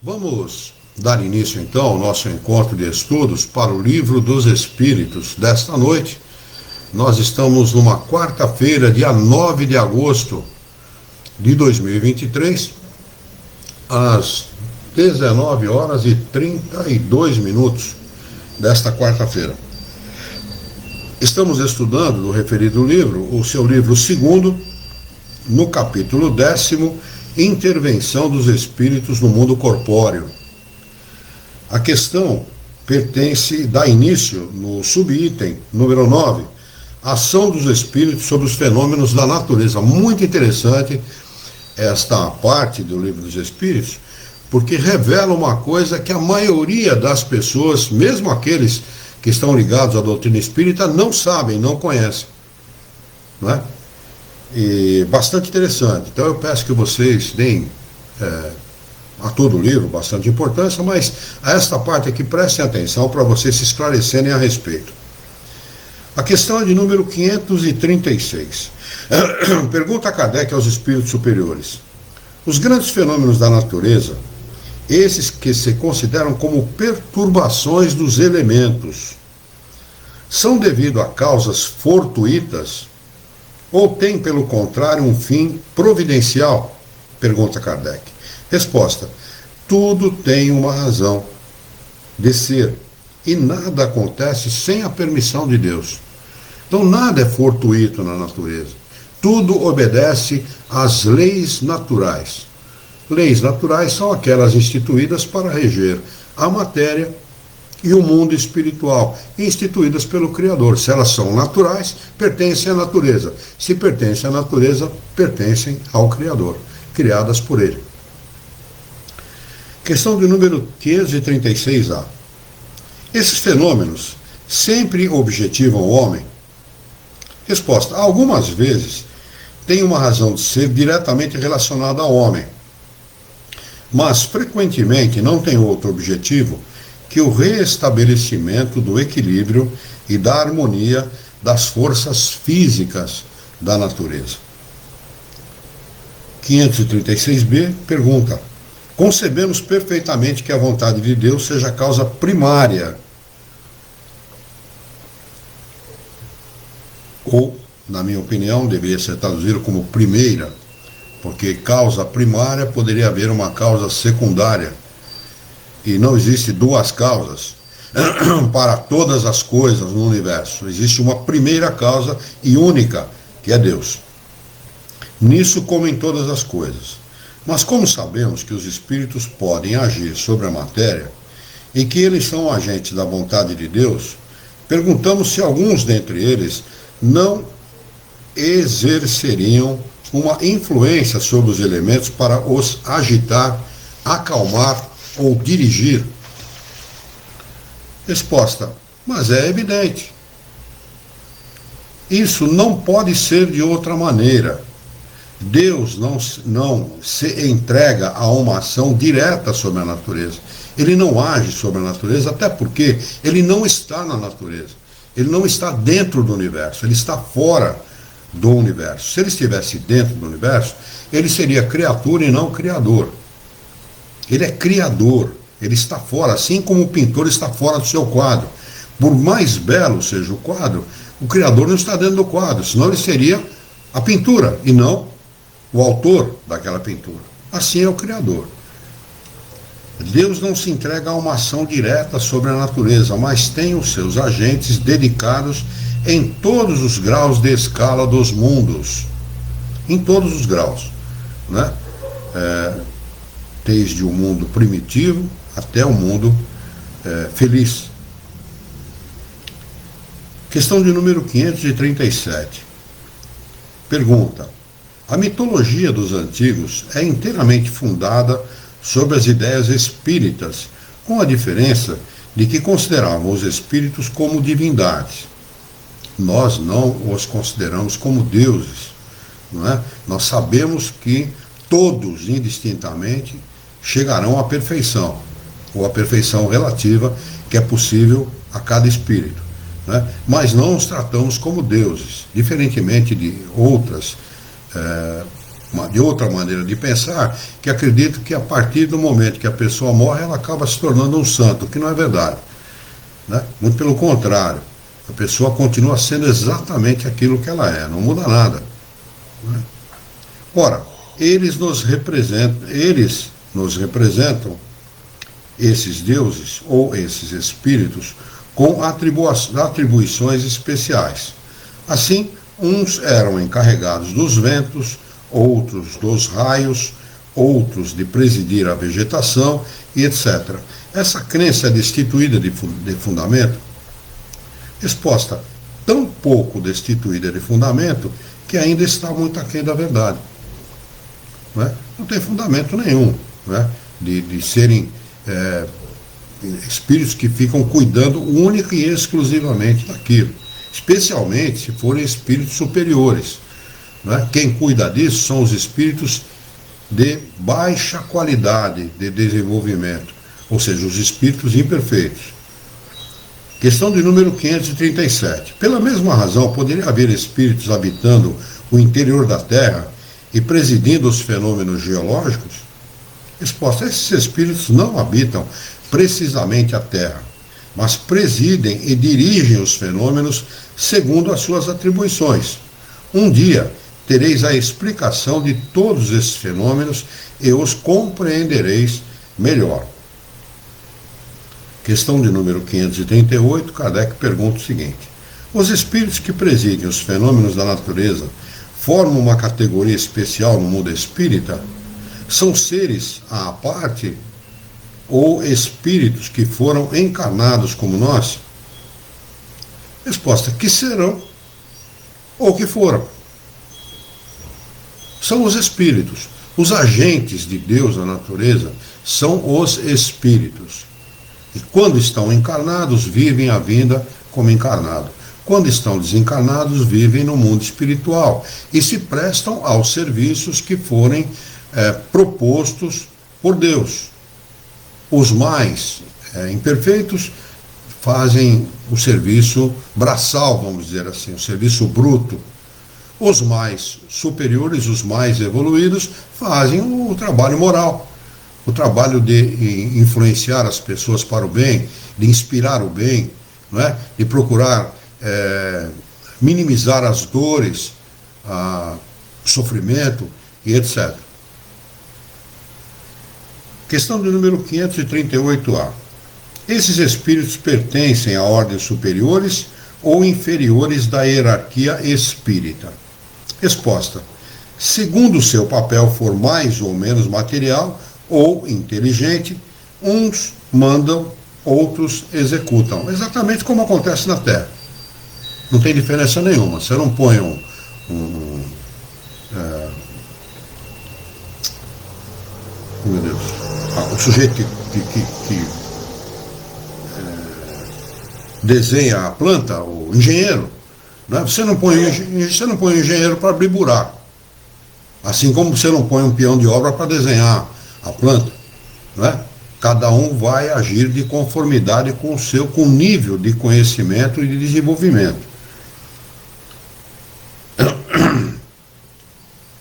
Vamos dar início então ao nosso encontro de estudos para o Livro dos Espíritos desta noite. Nós estamos numa quarta-feira, dia 9 de agosto de 2023, às 19 horas e 32 minutos desta quarta-feira. Estamos estudando do referido livro, o seu livro segundo, no capítulo 10º, Intervenção dos Espíritos no Mundo Corpóreo. A questão dá início no subitem número 9, Ação dos Espíritos sobre os Fenômenos da Natureza. Muito interessante esta parte do Livro dos Espíritos, porque revela uma coisa que a maioria das pessoas, mesmo aqueles que estão ligados à doutrina espírita, não sabem, não conhecem, não é? E bastante interessante. Então eu peço que vocês deem a todo o livro bastante importância, mas a esta parte aqui prestem atenção para vocês se esclarecerem a respeito. A questão é de número 536. Pergunta a Kardec aos espíritos superiores: os grandes fenômenos da natureza, esses que se consideram como perturbações dos elementos, são devido a causas fortuitas ou têm, pelo contrário, um fim providencial? Pergunta Kardec. Resposta: tudo tem uma razão de ser e nada acontece sem a permissão de Deus. Então nada é fortuito na natureza. Tudo obedece às leis naturais. Leis naturais são aquelas instituídas para reger a matéria e o mundo espiritual, instituídas pelo Criador. Se elas são naturais, pertencem à natureza. Se pertencem à natureza, pertencem ao Criador, criadas por Ele. Questão de número 536A. Esses fenômenos sempre objetivam o homem? Resposta: algumas vezes tem uma razão de ser diretamente relacionada ao homem, mas frequentemente não tem outro objetivo que o restabelecimento do equilíbrio e da harmonia das forças físicas da natureza. 536b pergunta: concebemos perfeitamente que a vontade de Deus seja a causa primária, ou, na minha opinião, deveria ser traduzido como primeira, porque causa primária poderia haver uma causa secundária, e não existe duas causas para todas as coisas no universo. Existe uma primeira causa e única, que é Deus. Nisso como em todas as coisas. Mas como sabemos que os espíritos podem agir sobre a matéria e que eles são agentes da vontade de Deus, perguntamos se alguns dentre eles não exerceriam uma influência sobre os elementos para os agitar, acalmar ou dirigir. Resposta: mas é evidente. Isso não pode ser de outra maneira. Deus não se entrega a uma ação direta sobre a natureza. Ele não age sobre a natureza, até porque ele não está na natureza. Ele não está dentro do universo, ele está fora do universo. Se ele estivesse dentro do universo, ele seria criatura e não criador. Ele é criador, ele está fora, assim como o pintor está fora do seu quadro. Por mais belo seja o quadro, o criador não está dentro do quadro, senão ele seria a pintura e não o autor daquela pintura. Assim é o criador. Deus não se entrega a uma ação direta sobre a natureza, mas tem os seus agentes dedicados em todos os graus de escala dos mundos. Em todos os graus, né? Desde o mundo primitivo até o mundo feliz. Questão de número 537. Pergunta: a mitologia dos antigos é inteiramente fundada sobre as ideias espíritas, com a diferença de que consideravam os espíritos como divindades. Nós não os consideramos como deuses, não é? Nós sabemos que todos, indistintamente, chegarão à perfeição, ou à perfeição relativa que é possível a cada espírito, né? Mas não os tratamos como deuses, diferentemente de outras de outra maneira de pensar, que acreditam que a partir do momento que a pessoa morre, ela acaba se tornando um santo, o que não é verdade, né? Muito pelo contrário, a pessoa continua sendo exatamente aquilo que ela é, não muda nada, né? Ora, eles nos representam, esses deuses ou esses espíritos, com atribuições especiais. Assim, uns eram encarregados dos ventos, outros dos raios, outros de presidir a vegetação e etc. Essa crença é destituída de fundamento, exposta tão pouco destituída de fundamento que ainda está muito aquém da verdade. Não é? Não tem fundamento nenhum, não é? de serem espíritos que ficam cuidando única e exclusivamente daquilo, especialmente se forem espíritos superiores. Não é? Quem cuida disso são os espíritos de baixa qualidade de desenvolvimento, ou seja, os espíritos imperfeitos. Questão de número 537. Pela mesma razão, poderia haver espíritos habitando o interior da Terra e presidindo os fenômenos geológicos? Resposta: esses espíritos não habitam precisamente a Terra, mas presidem e dirigem os fenômenos segundo as suas atribuições. Um dia tereis a explicação de todos esses fenômenos e os compreendereis melhor. Questão de número 538, Kardec pergunta o seguinte: os espíritos que presidem os fenômenos da natureza formam uma categoria especial no mundo espírita? São seres à parte ou espíritos que foram encarnados como nós? Resposta: que serão ou que foram. São os espíritos. Os agentes de Deus na natureza são os espíritos. E quando estão encarnados, vivem a vida como encarnado. Quando estão desencarnados, vivem no mundo espiritual e se prestam aos serviços que forem propostos por Deus. Os mais imperfeitos fazem o serviço braçal, vamos dizer assim, o serviço bruto. Os mais superiores, os mais evoluídos, fazem o trabalho moral, o trabalho de influenciar as pessoas para o bem, de inspirar o bem, não é? De procurar minimizar as dores, o sofrimento e etc. Questão de número 538A. Esses espíritos pertencem a ordens superiores ou inferiores da hierarquia espírita? Resposta: segundo o seu papel for mais ou menos material ou inteligente, uns mandam, outros executam. Exatamente como acontece na Terra. Não tem diferença nenhuma. Você não põe meu Deus, o sujeito que desenha a planta, o engenheiro, né? Você não põe um engenheiro para abrir buraco, assim como você não põe um peão de obra para desenhar a planta, né? Cada um vai agir de conformidade com o nível de conhecimento e de desenvolvimento.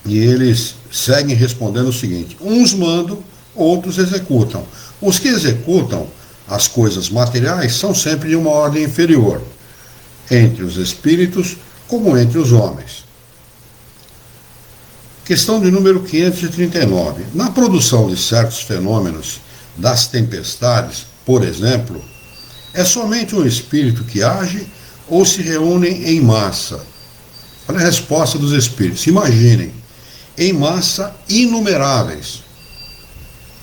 E eles seguem respondendo o seguinte: uns mandam, outros executam. Os que executam as coisas materiais são sempre de uma ordem inferior, entre os espíritos como entre os homens. Questão de número 539. Na produção de certos fenômenos das tempestades, por exemplo, é somente um espírito que age ou se reúnem em massa? Olha a resposta dos espíritos. Imaginem, em massa inumeráveis.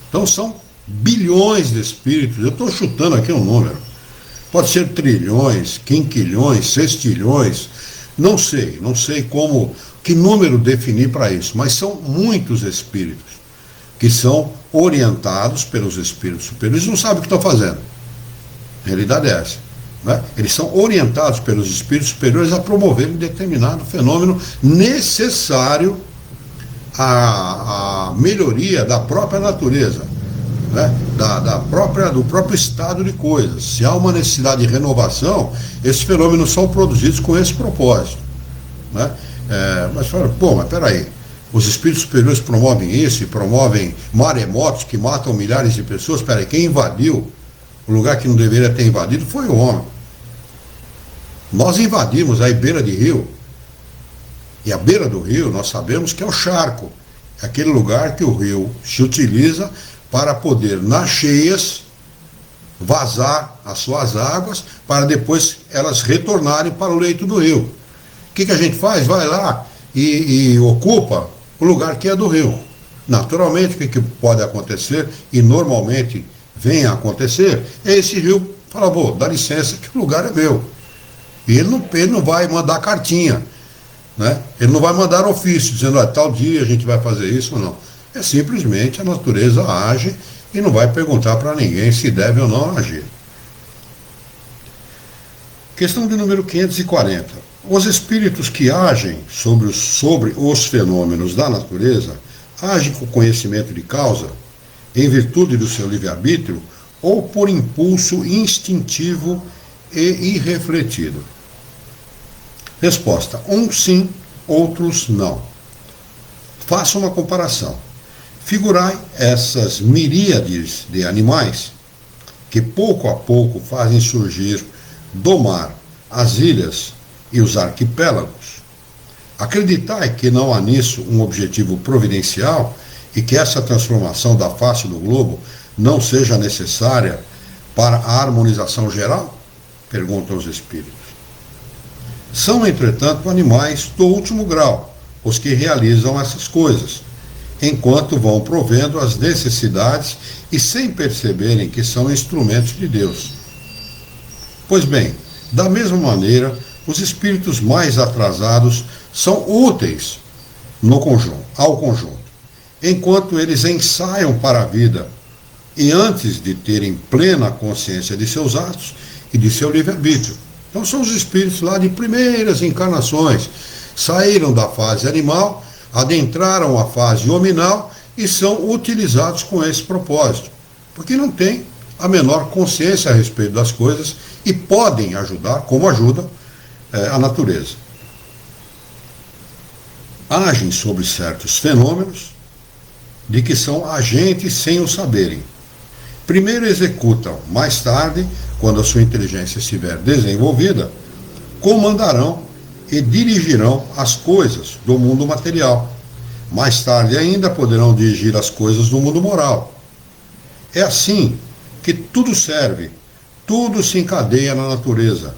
Então são bilhões de espíritos. Eu estou chutando aqui um número. Pode ser trilhões, quinquilhões, sextilhões. Não sei que número definir para isso, mas são muitos espíritos que são orientados pelos espíritos superiores. Eles não sabem o que estão fazendo. A realidade é essa. Né? Eles são orientados pelos espíritos superiores a promoverem determinado fenômeno necessário à melhoria da própria natureza, né? do próprio estado de coisas. Se há uma necessidade de renovação, esses fenômenos são produzidos com esse propósito. Né? Mas fala, mas peraí, os espíritos superiores promovem isso e promovem maremotos que matam milhares de pessoas. Espera aí, quem invadiu o lugar que não deveria ter invadido foi o homem. Nós invadimos a beira de rio. E a beira do rio, nós sabemos que é o charco. É aquele lugar que o rio se utiliza para poder, nas cheias, vazar as suas águas, para depois elas retornarem para o leito do rio. O que a gente faz? Vai lá e ocupa o lugar que é do rio. Naturalmente, o que pode acontecer, e normalmente vem a acontecer, é esse rio falar, dá licença que o lugar é meu. E ele não vai mandar cartinha, né? Ele não vai mandar ofício dizendo, tal dia a gente vai fazer isso ou não. É simplesmente a natureza age e não vai perguntar para ninguém se deve ou não agir. Questão de número 540. Os espíritos que agem sobre os fenômenos da natureza agem com conhecimento de causa, em virtude do seu livre-arbítrio, ou por impulso instintivo e irrefletido? Resposta: uns sim, outros não. Faça uma comparação. Figurai essas miríades de animais que pouco a pouco fazem surgir do mar as ilhas e os arquipélagos. Acreditai que não há nisso um objetivo providencial e que essa transformação da face do globo não seja necessária para a harmonização geral? Perguntam os espíritos. São, entretanto, animais do último grau os que realizam essas coisas, enquanto vão provendo as necessidades e sem perceberem que são instrumentos de Deus. Pois bem, da mesma maneira, os espíritos mais atrasados são úteis ao conjunto, enquanto eles ensaiam para a vida e antes de terem plena consciência de seus atos e de seu livre-arbítrio. Então são os espíritos lá de primeiras encarnações, saíram da fase animal, adentraram a fase hominal e são utilizados com esse propósito, porque não têm a menor consciência a respeito das coisas e podem ajudar, como ajudam a natureza. Agem sobre certos fenômenos de que são agentes sem o saberem. Primeiro executam, mais tarde, quando a sua inteligência estiver desenvolvida, comandarão e dirigirão as coisas do mundo material. Mais tarde ainda poderão dirigir as coisas do mundo moral. É assim que tudo serve, tudo se encadeia na natureza,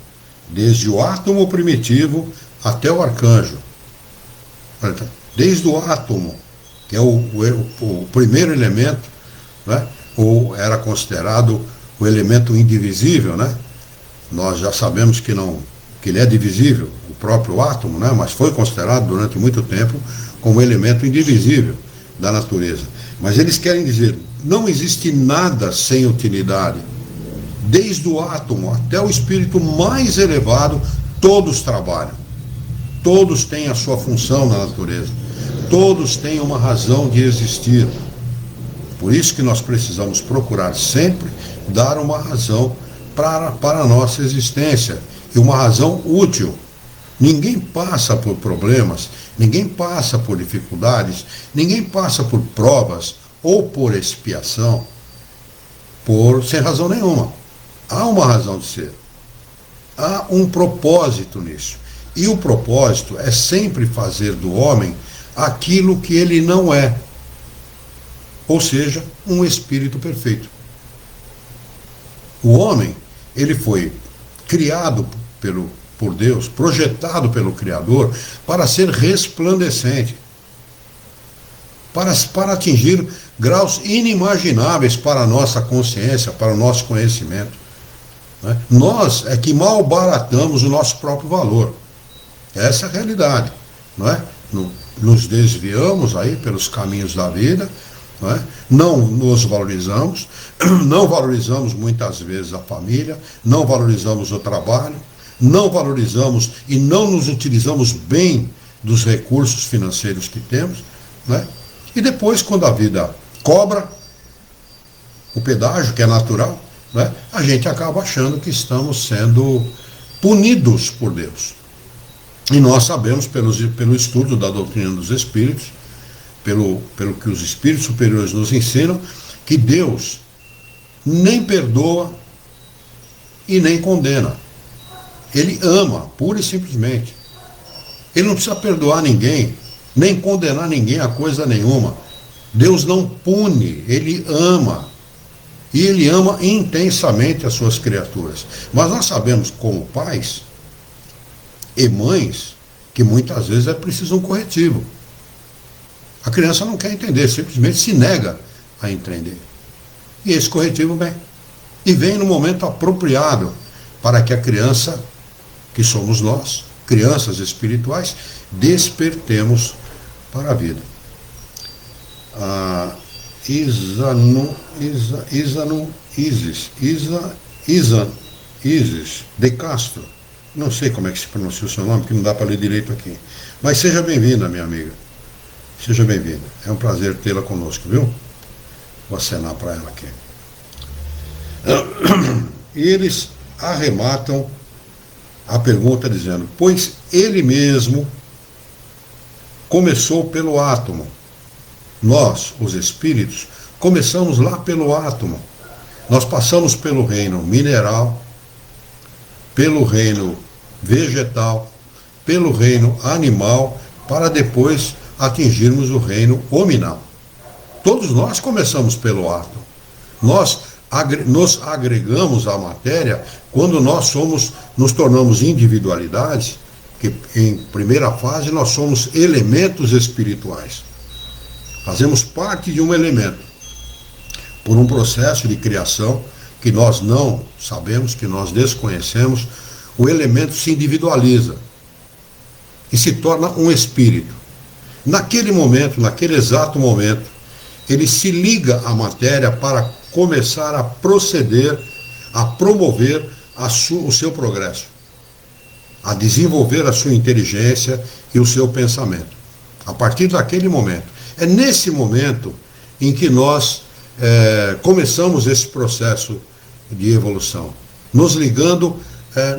desde o átomo primitivo até o arcanjo. Desde o átomo, que é o primeiro elemento, né? Ou era considerado o elemento indivisível, né? Nós já sabemos que ele é divisível, o próprio átomo, né? Mas foi considerado durante muito tempo como elemento indivisível da natureza. Mas eles querem dizer, não existe nada sem utilidade. Desde o átomo até o espírito mais elevado, todos trabalham. Todos têm a sua função na natureza. Todos têm uma razão de existir. Por isso que nós precisamos procurar sempre dar uma razão para a nossa existência, e uma razão útil. Ninguém passa por problemas, ninguém passa por dificuldades, ninguém passa por provas ou por expiação sem razão nenhuma. Há uma razão de ser. Há um propósito nisso. E o propósito é sempre fazer do homem aquilo que ele não é. Ou seja, um espírito perfeito. O homem, ele foi criado por Deus, projetado pelo Criador, para ser resplandecente, para atingir graus inimagináveis para a nossa consciência, para o nosso conhecimento. Né? Nós é que malbaratamos o nosso próprio valor. Essa é a realidade. Não é? Nos desviamos aí pelos caminhos da vida, não nos valorizamos, não valorizamos muitas vezes a família, não valorizamos o trabalho, não valorizamos e não nos utilizamos bem dos recursos financeiros que temos, e depois, quando a vida cobra o pedágio, que é natural, a gente acaba achando que estamos sendo punidos por Deus. E nós sabemos, pelo estudo da doutrina dos espíritos, pelo que os espíritos superiores nos ensinam, que Deus nem perdoa e nem condena. Ele ama, pura e simplesmente. Ele não precisa perdoar ninguém, nem condenar ninguém a coisa nenhuma. Deus não pune, ele ama. E ele ama intensamente as suas criaturas. Mas nós sabemos, como pais e mães, que muitas vezes é preciso um corretivo. A criança não quer entender, simplesmente se nega a entender. E esse corretivo vem. E vem no momento apropriado para que a criança, que somos nós, crianças espirituais, despertemos para a vida. Isis de Castro, não sei como é que se pronuncia o seu nome, porque não dá para ler direito aqui. Mas seja bem-vinda, minha amiga. Seja bem-vinda. É um prazer tê-la conosco, viu? Vou acenar para ela aqui. E eles arrematam a pergunta dizendo: pois ele mesmo começou pelo átomo. Nós, os espíritos, começamos lá pelo átomo. Nós passamos pelo reino mineral, pelo reino vegetal, pelo reino animal, para depois atingirmos o reino hominal. Todos nós começamos pelo átomo. Nós nos agregamos à matéria quando nós nos tornamos individualidades, que em primeira fase nós somos elementos espirituais. Fazemos parte de um elemento, por um processo de criação que nós não sabemos, que nós desconhecemos. O elemento se individualiza e se torna um espírito. Naquele momento, naquele exato momento, ele se liga à matéria para começar a proceder, a promover o seu progresso, a desenvolver a sua inteligência e o seu pensamento. A partir daquele momento. É nesse momento em que nós começamos esse processo de evolução, nos ligando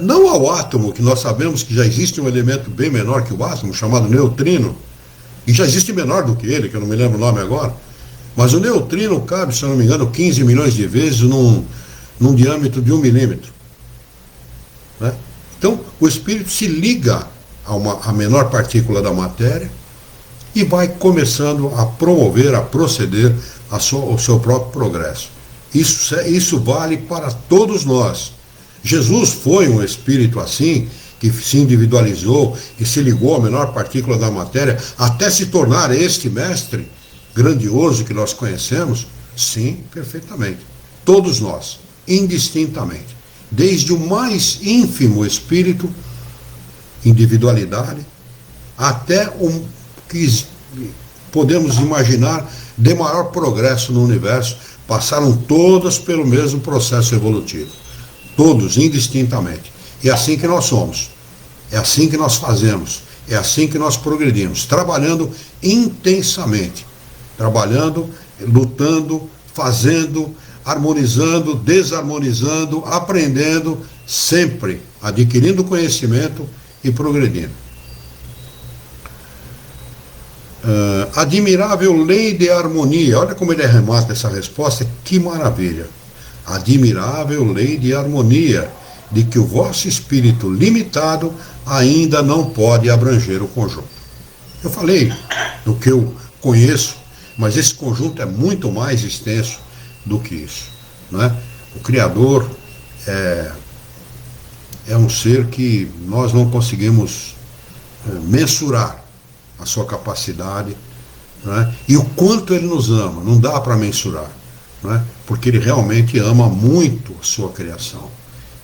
não ao átomo, que nós sabemos que já existe um elemento bem menor que o átomo, chamado neutrino, e já existe menor do que ele, que eu não me lembro o nome agora, mas o neutrino cabe, se eu não me engano, 15 milhões de vezes num diâmetro de 1 milímetro. Né? Então, o espírito se liga à menor partícula da matéria e vai começando a promover, a proceder o seu próprio progresso. Isso vale para todos nós. Jesus foi um espírito assim, que se individualizou e se ligou à menor partícula da matéria, até se tornar este mestre grandioso que nós conhecemos? Sim, perfeitamente. Todos nós, indistintamente. Desde o mais ínfimo espírito, individualidade, até o que podemos imaginar de maior progresso no universo, passaram todos pelo mesmo processo evolutivo. Todos, indistintamente. É assim que nós somos. É assim que nós fazemos. É assim que nós progredimos. Trabalhando intensamente. Trabalhando, lutando, fazendo, harmonizando, desarmonizando, aprendendo, sempre adquirindo conhecimento e progredindo. Admirável lei de harmonia. Olha como ele arremata essa resposta, que maravilha. Admirável lei de harmonia, de que o vosso espírito limitado ainda não pode abranger o conjunto. Eu falei do que eu conheço, mas esse conjunto é muito mais extenso do que isso. Não é? O Criador é um ser que nós não conseguimos mensurar a sua capacidade, não é? E o quanto ele nos ama, não dá para mensurar, não é? Porque ele realmente ama muito a sua criação.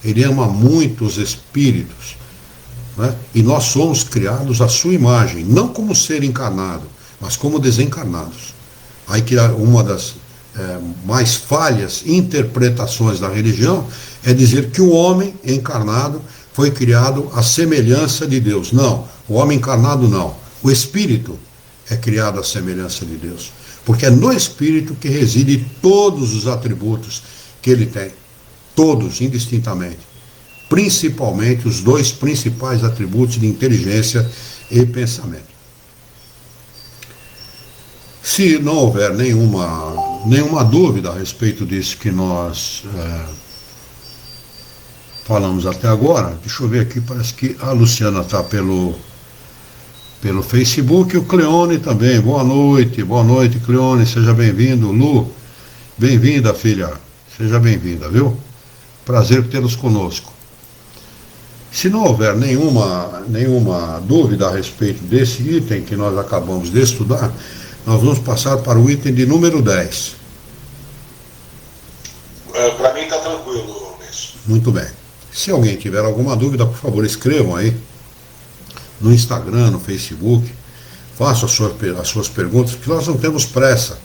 Ele ama muito os espíritos, não é? E nós somos criados à sua imagem, não como ser encarnado, mas como desencarnados. Aí que uma das mais falhas interpretações da religião é dizer que o homem encarnado foi criado à semelhança de Deus. Não, o homem encarnado não. O espírito é criado à semelhança de Deus, porque é no espírito que reside todos os atributos que ele tem, todos, indistintamente, principalmente os dois principais atributos de inteligência e pensamento. Se não houver nenhuma dúvida a respeito disso que nós falamos até agora, deixa eu ver aqui, parece que a Luciana está pelo Facebook, o Cleone também. Boa noite, Cleone, seja bem-vindo. Lu, bem-vinda, filha, seja bem-vinda, viu? Prazer tê-los conosco. Se não houver nenhuma dúvida a respeito desse item que nós acabamos de estudar, nós vamos passar para o item de número 10. Para mim está tranquilo, Luiz. Muito bem. Se alguém tiver alguma dúvida, por favor, escrevam aí no Instagram, no Facebook, façam as suas perguntas, porque nós não temos pressa.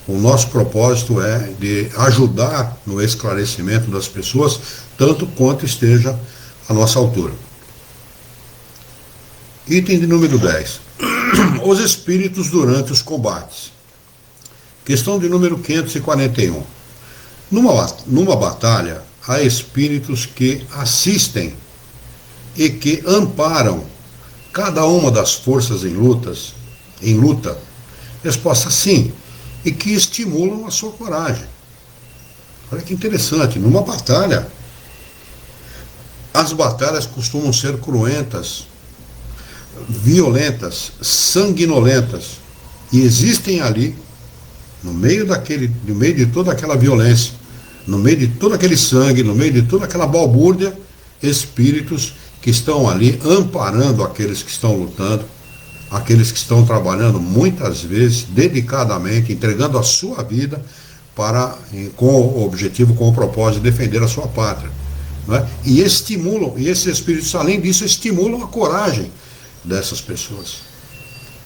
O nosso propósito é de ajudar no esclarecimento das pessoas, tanto quanto esteja à nossa altura. Item de número 10. Os espíritos durante os combates. Questão de número 541. Numa batalha, há espíritos que assistem e que amparam cada uma das forças em luta. Resposta sim, e que estimulam a sua coragem. Olha que interessante, numa batalha, as batalhas costumam ser cruentas, violentas, sanguinolentas, e existem ali, no meio de toda aquela violência, no meio de todo aquele sangue, no meio de toda aquela balbúrdia, espíritos que estão ali amparando aqueles que estão lutando, aqueles que estão trabalhando muitas vezes dedicadamente, entregando a sua vida com o objetivo, com o propósito de defender a sua pátria. Não é? E esses espíritos, além disso, estimulam a coragem dessas pessoas.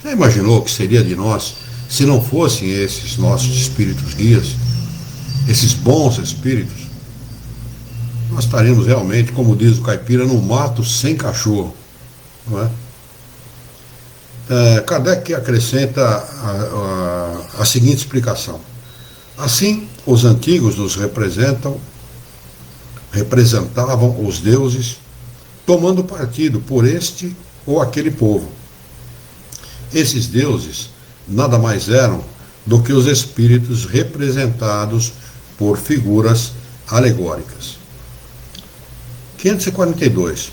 Já imaginou o que seria de nós se não fossem esses nossos espíritos guias, esses bons espíritos? Nós estaríamos realmente, como diz o caipira, no mato sem cachorro. Não é? Kardec acrescenta a seguinte explicação. Assim, os antigos nos representavam os deuses, tomando partido por este ou aquele povo. Esses deuses nada mais eram do que os espíritos representados por figuras alegóricas. 542.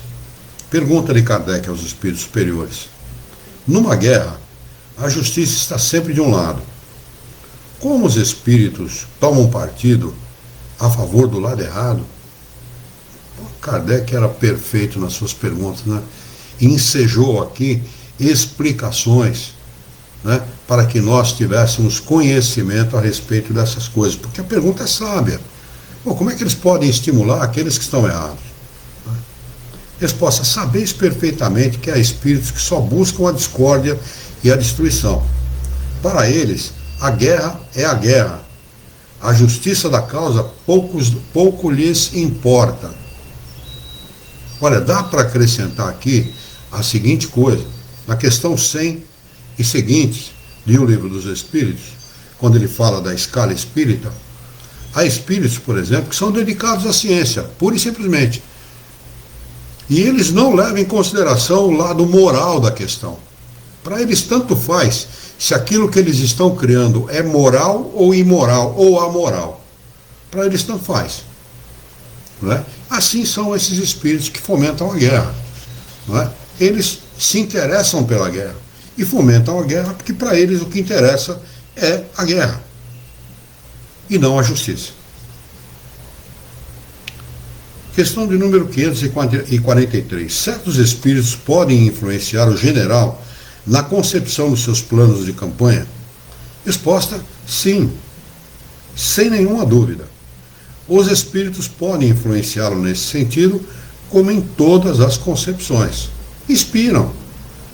Pergunta de Kardec aos espíritos superiores. Numa guerra, a justiça está sempre de um lado. Como os espíritos tomam partido a favor do lado errado? Kardec era perfeito nas suas perguntas, né? Ensejou aqui explicações, né, para que nós tivéssemos conhecimento a respeito dessas coisas, porque a pergunta é sábia. Bom, como é que eles podem estimular aqueles que estão errados? Resposta: sabeis perfeitamente que há espíritos que só buscam a discórdia e a destruição. Para eles, a guerra é a guerra. A justiça da causa pouco lhes importa. Olha, dá para acrescentar aqui a seguinte coisa. Na questão 100 e seguintes de O Livro dos Espíritos, quando ele fala da escala espírita, há espíritos, por exemplo, que são dedicados à ciência, pura e simplesmente. E eles não levam em consideração o lado moral da questão. Para eles tanto faz se aquilo que eles estão criando é moral ou imoral, ou amoral. Para eles tanto faz. Não é? Assim são esses espíritos que fomentam a guerra. Não é? Eles se interessam pela guerra e fomentam a guerra porque para eles o que interessa é a guerra e não a justiça. Questão de número 543. Certos espíritos podem influenciar o general na concepção dos seus planos de campanha? Resposta: sim, sem nenhuma dúvida. Os espíritos podem influenciá-lo nesse sentido, como em todas as concepções. Inspiram.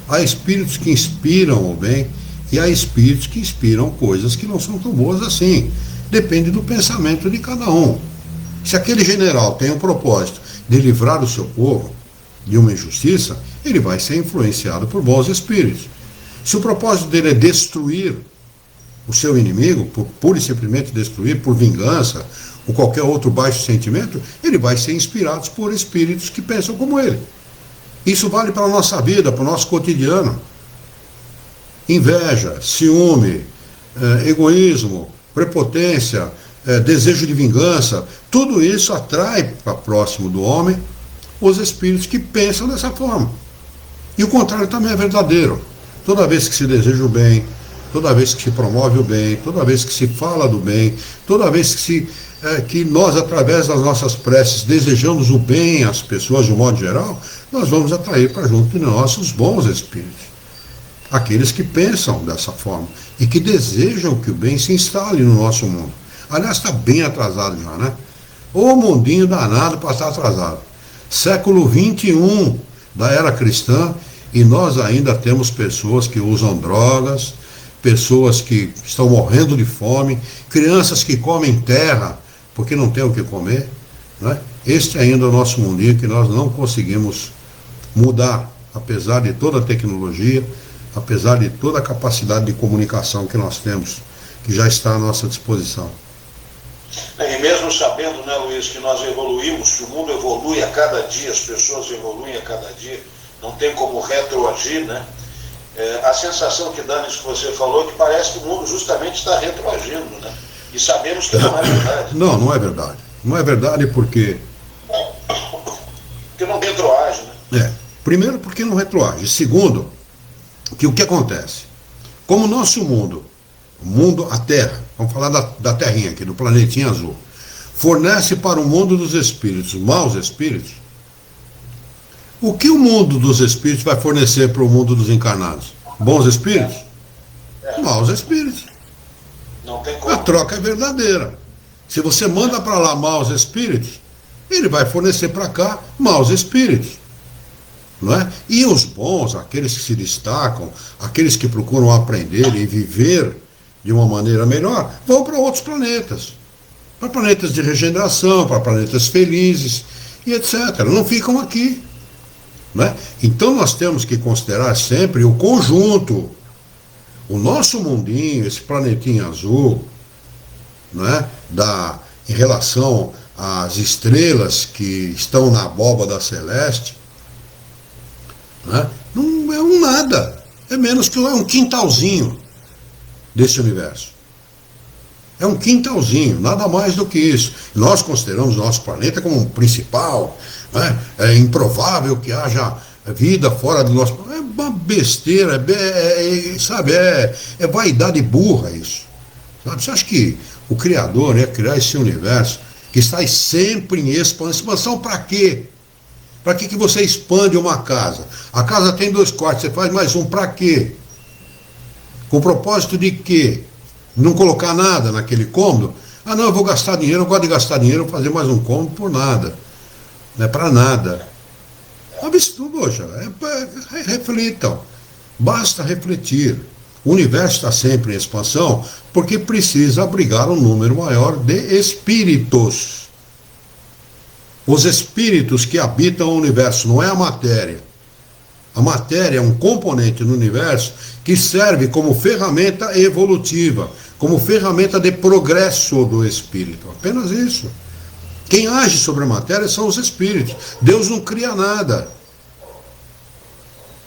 Há espíritos que inspiram o bem e há espíritos que inspiram coisas que não são tão boas assim. Depende do pensamento de cada um. Se aquele general tem o propósito de livrar o seu povo de uma injustiça, ele vai ser influenciado por bons espíritos. Se o propósito dele é destruir o seu inimigo, pura e simplesmente destruir, por vingança, ou qualquer outro baixo sentimento, ele vai ser inspirado por espíritos que pensam como ele. Isso vale para a nossa vida, para o nosso cotidiano. Inveja, ciúme, egoísmo, prepotência, desejo de vingança, tudo isso atrai para próximo do homem os espíritos que pensam dessa forma. E o contrário também é verdadeiro. Toda vez que se deseja o bem, toda vez que se promove o bem, toda vez que se fala do bem, toda vez que nós, através das nossas preces, desejamos o bem às pessoas de um modo geral, nós vamos atrair para junto de nós os bons espíritos. Aqueles que pensam dessa forma e que desejam que o bem se instale no nosso mundo. Aliás, está bem atrasado já, né? Ô mundinho danado para estar atrasado. Século XXI da era cristã, e nós ainda temos pessoas que usam drogas, pessoas que estão morrendo de fome, crianças que comem terra porque não tem o que comer, né? Este ainda é o nosso mundinho que nós não conseguimos mudar, apesar de toda a tecnologia, apesar de toda a capacidade de comunicação que nós temos, que já está à nossa disposição. E mesmo sabendo, né, Luiz, que nós evoluímos, que o mundo evolui a cada dia, as pessoas evoluem a cada dia, não tem como retroagir, né? A sensação que dá nisso que você falou é que parece que o mundo justamente está retroagindo, né? E sabemos que não é verdade. Não é verdade. Não é verdade porque... Porque não retroage, né? Primeiro, porque não retroage. Segundo, que o que acontece? Como o nosso mundo, a Terra, vamos falar da Terrinha aqui, do planetinha azul, fornece para o mundo dos espíritos maus espíritos, o que o mundo dos espíritos vai fornecer para o mundo dos encarnados? Bons espíritos? Maus espíritos. Não tem como. A troca é verdadeira. Se você manda para lá maus espíritos, ele vai fornecer para cá maus espíritos. Não é? E os bons, aqueles que se destacam, aqueles que procuram aprender e viver de uma maneira melhor, vão para outros planetas. Para planetas de regeneração, para planetas felizes e etc. Não ficam aqui. Não é? Então nós temos que considerar sempre o conjunto. O nosso mundinho, esse planetinha azul, não é? Em relação às estrelas que estão na abóbada celeste, né? Não é um nada, é menos que um quintalzinho desse universo. É um quintalzinho, nada mais do que isso. Nós consideramos o nosso planeta como um principal, né? É improvável que haja vida fora do nosso planeta. É uma besteira, sabe, é vaidade burra isso. Sabe? Você acha que o Criador ia criar esse universo que está sempre em expansão para quê? Para que você expande uma casa? A casa tem 2 quartos, você faz mais um para quê? Com o propósito de quê? Não colocar nada naquele cômodo? Ah, não, eu vou gastar dinheiro, eu gosto de gastar dinheiro, vou fazer mais um cômodo por nada. Não é para nada. Poxa, reflitam. Basta refletir. O universo está sempre em expansão porque precisa abrigar um número maior de espíritos. Os espíritos que habitam o universo, não é a matéria. A matéria é um componente no universo que serve como ferramenta evolutiva, como ferramenta de progresso do espírito. Apenas isso. Quem age sobre a matéria são os espíritos. Deus não cria nada.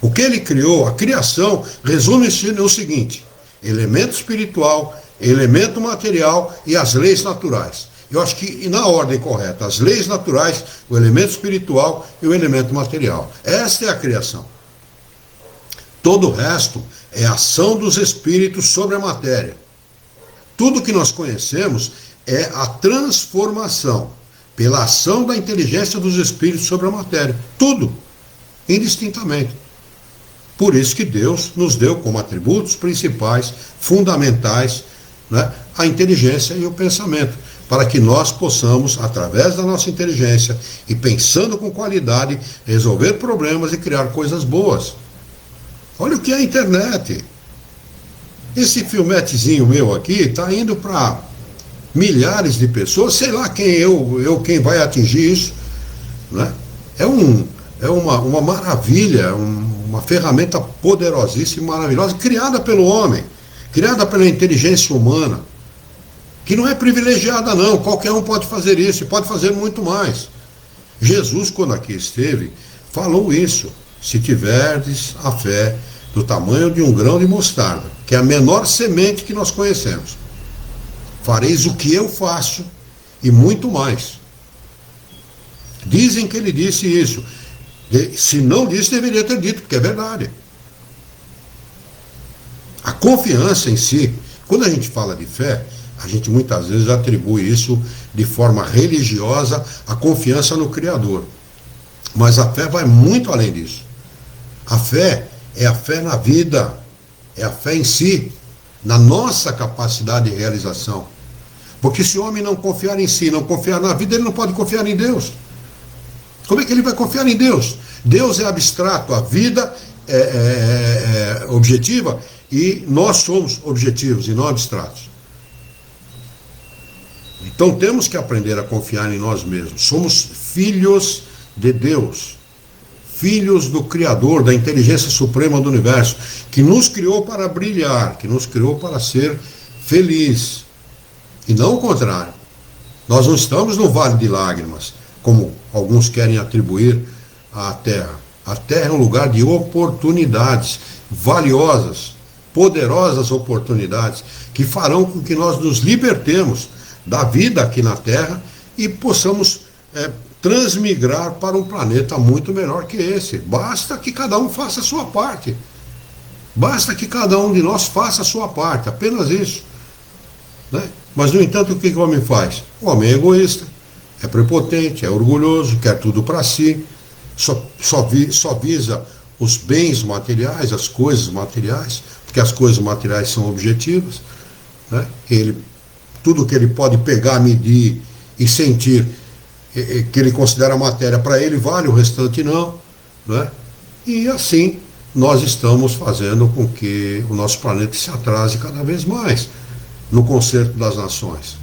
O que ele criou, a criação, resume-se no seguinte: elemento espiritual, elemento material e as leis naturais. Eu acho que na ordem correta, as leis naturais, o elemento espiritual e o elemento material. Esta é a criação. Todo o resto é a ação dos espíritos sobre a matéria. Tudo que nós conhecemos é a transformação pela ação da inteligência dos espíritos sobre a matéria. Tudo, indistintamente. Por isso que Deus nos deu como atributos principais, fundamentais, né, a inteligência e o pensamento, para que nós possamos, através da nossa inteligência e pensando com qualidade, resolver problemas e criar coisas boas. Olha o que é a internet. Esse filmetezinho meu aqui está indo para milhares de pessoas, sei lá quem vai atingir isso, né? É uma maravilha, uma ferramenta poderosíssima, maravilhosa, criada pelo homem, criada pela inteligência humana, que não é privilegiada não, qualquer um pode fazer isso, e pode fazer muito mais. Jesus, quando aqui esteve, falou isso: se tiverdes a fé do tamanho de um grão de mostarda, que é a menor semente que nós conhecemos. Fareis o que eu faço e muito mais. Dizem que ele disse isso. Se não disse, deveria ter dito, porque é verdade. A confiança em si, quando a gente fala de fé, a gente muitas vezes atribui isso de forma religiosa à confiança no Criador. Mas a fé vai muito além disso. A fé é a fé na vida, é a fé em si, na nossa capacidade de realização. Porque se o homem não confiar em si, não confiar na vida, ele não pode confiar em Deus. Como é que ele vai confiar em Deus? Deus é abstrato, a vida é objetiva e nós somos objetivos e não abstratos. Então temos que aprender a confiar em nós mesmos. Somos filhos de Deus, filhos do Criador, da inteligência suprema do universo, que nos criou para brilhar, que nos criou para ser feliz. E não o contrário. Nós não estamos no vale de lágrimas, como alguns querem atribuir à Terra. A Terra é um lugar de oportunidades valiosas, poderosas oportunidades, que farão com que nós nos libertemos da vida aqui na Terra e possamos transmigrar para um planeta muito melhor que esse. Basta que cada um faça a sua parte. Basta que cada um de nós faça a sua parte, apenas isso. Né? Mas, no entanto, o que o homem faz? O homem é egoísta, é prepotente, é orgulhoso, quer tudo para si, só visa os bens materiais, as coisas materiais, porque as coisas materiais são objetivas. Né? Tudo que ele pode pegar, medir e sentir, que ele considera matéria, para ele vale, o restante não. Né? E assim nós estamos fazendo com que o nosso planeta se atrase cada vez mais no concerto das nações.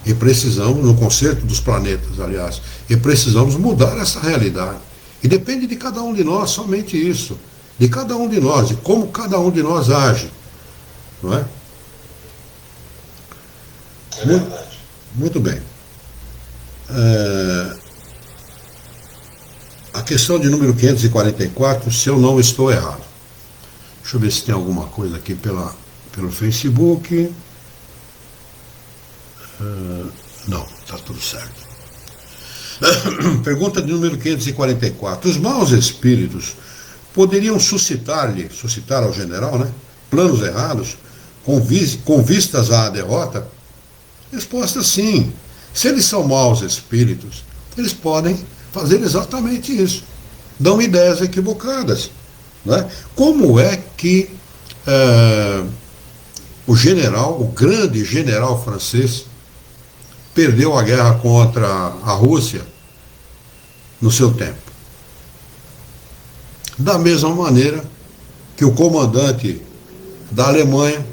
E precisamos, no concerto dos planetas, aliás, e precisamos mudar essa realidade. E depende de cada um de nós, somente isso. De cada um de nós, de como cada um de nós age. Não é? É verdade. Muito bem. A questão de número 544, se eu não estou errado. Deixa eu ver se tem alguma coisa aqui pelo Facebook. Não, está tudo certo. Pergunta de número 544. Os maus espíritos poderiam suscitar ao general, né, planos errados, com vistas à derrota? Resposta: sim. Se eles são maus espíritos, eles podem fazer exatamente isso. Dão ideias equivocadas. Né? Como é que o grande general francês, perdeu a guerra contra a Rússia no seu tempo? Da mesma maneira que o comandante da Alemanha,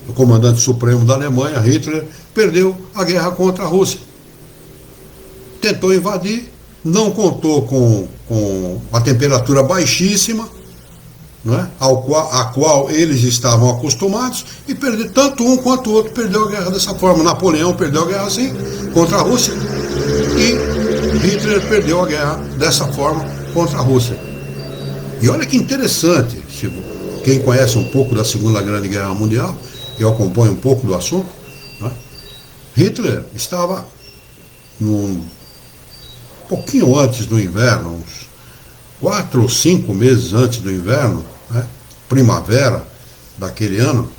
o comandante supremo da Alemanha, Hitler, perdeu a guerra contra a Rússia. Tentou invadir, não contou com a temperatura baixíssima, né, a qual eles estavam acostumados, e perdeu, tanto um quanto o outro perdeu a guerra dessa forma. Napoleão perdeu a guerra assim, contra a Rússia, e Hitler perdeu a guerra dessa forma contra a Rússia. E olha que interessante, quem conhece um pouco da Segunda Grande Guerra Mundial, eu acompanho um pouco do assunto, né, Hitler estava um pouquinho antes do inverno, uns 4 ou 5 meses antes do inverno, né, primavera daquele ano,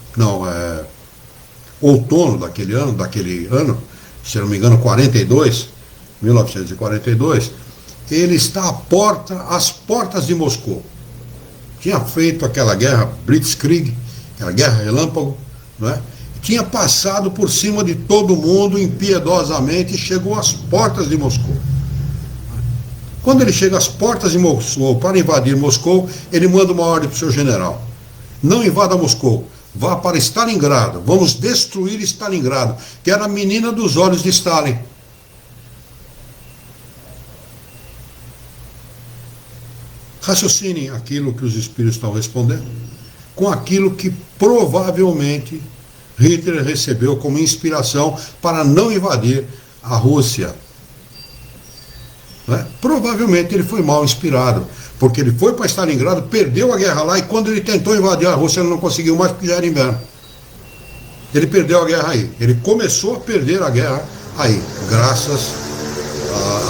outono daquele ano, se não me engano, 1942, ele está às portas de Moscou. Tinha feito aquela guerra Blitzkrieg, aquela guerra relâmpago, né, tinha passado por cima de todo mundo impiedosamente e chegou às portas de Moscou. Quando ele chega às portas de Moscou para invadir Moscou, ele manda uma ordem para o seu general: não invada Moscou, vá para Stalingrado, vamos destruir Stalingrado, que era a menina dos olhos de Stalin. Raciocinem aquilo que os espíritos estão respondendo com aquilo que provavelmente Hitler recebeu como inspiração para não invadir a Rússia. Né? Provavelmente ele foi mal inspirado, Porque ele foi para Stalingrado, perdeu a guerra lá, e quando ele tentou invadir a Rússia, ele não conseguiu mais, porque já era inverno. Ele perdeu a guerra aí. Ele começou a perder a guerra aí, graças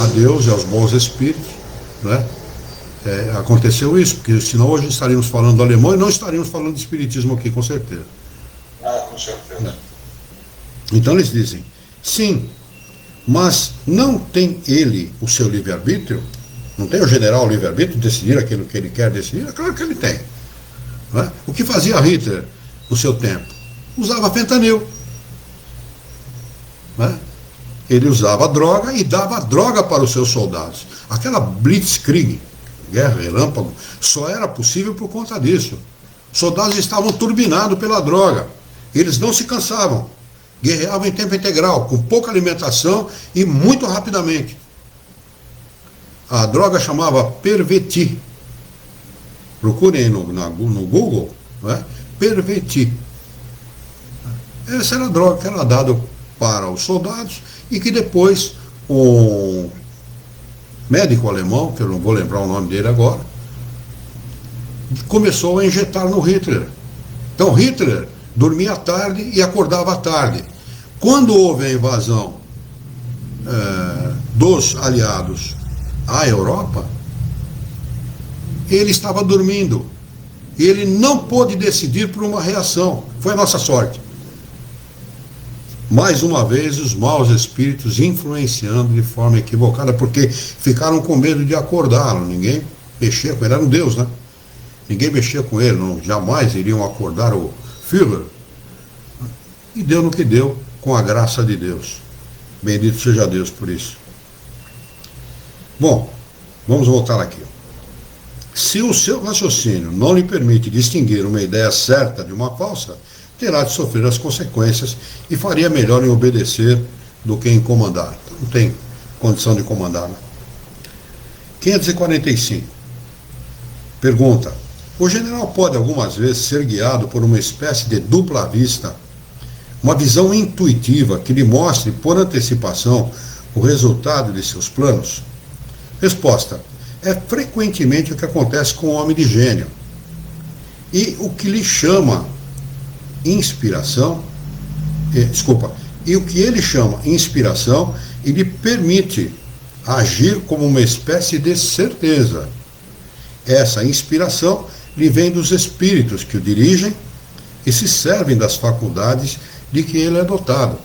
a Deus e aos bons espíritos, né? Aconteceu isso, porque senão hoje estaríamos falando do alemão e não estaríamos falando de espiritismo aqui, com certeza. Com certeza. Então eles dizem, sim, mas não tem ele o seu livre-arbítrio? Não tem o general livre-arbítrio de decidir aquilo que ele quer decidir? É claro que ele tem. Não é? O que fazia Hitler no seu tempo? Usava fentanil. Não é? Ele usava droga e dava droga para os seus soldados. Aquela blitzkrieg, guerra relâmpago, só era possível por conta disso. Os soldados estavam turbinados pela droga. Eles não se cansavam. Guerreavam em tempo integral, com pouca alimentação e muito rapidamente. A droga chamava Pervitin. Procurem no Google, né? Pervitin. Essa era a droga que era dada para os soldados e que depois um médico alemão, que eu não vou lembrar o nome dele agora, começou a injetar no Hitler. Então Hitler dormia à tarde e acordava à tarde. Quando houve a invasão dos aliados à Europa, ele estava dormindo. E ele não pôde decidir por uma reação. Foi a nossa sorte. Mais uma vez, os maus espíritos influenciando de forma equivocada, porque ficaram com medo de acordá-lo. Ninguém mexia com ele, era um Deus, né? Ninguém mexia com ele, não, jamais iriam acordar o Führer. E deu no que deu, com a graça de Deus. Bendito seja Deus por isso. Bom, vamos voltar aqui. Se o seu raciocínio não lhe permite distinguir uma ideia certa de uma falsa, terá de sofrer as consequências e faria melhor em obedecer do que em comandar. Então, não tem condição de comandar, né? 545. Pergunta: o general pode algumas vezes ser guiado por uma espécie de dupla vista, uma visão intuitiva que lhe mostre por antecipação o resultado de seus planos? Resposta: é frequentemente o que acontece com o homem de gênio. E o que lhe chama inspiração, e o que ele chama inspiração, e lhe permite agir como uma espécie de certeza. Essa inspiração lhe vem dos espíritos que o dirigem e se servem das faculdades de que ele é dotado.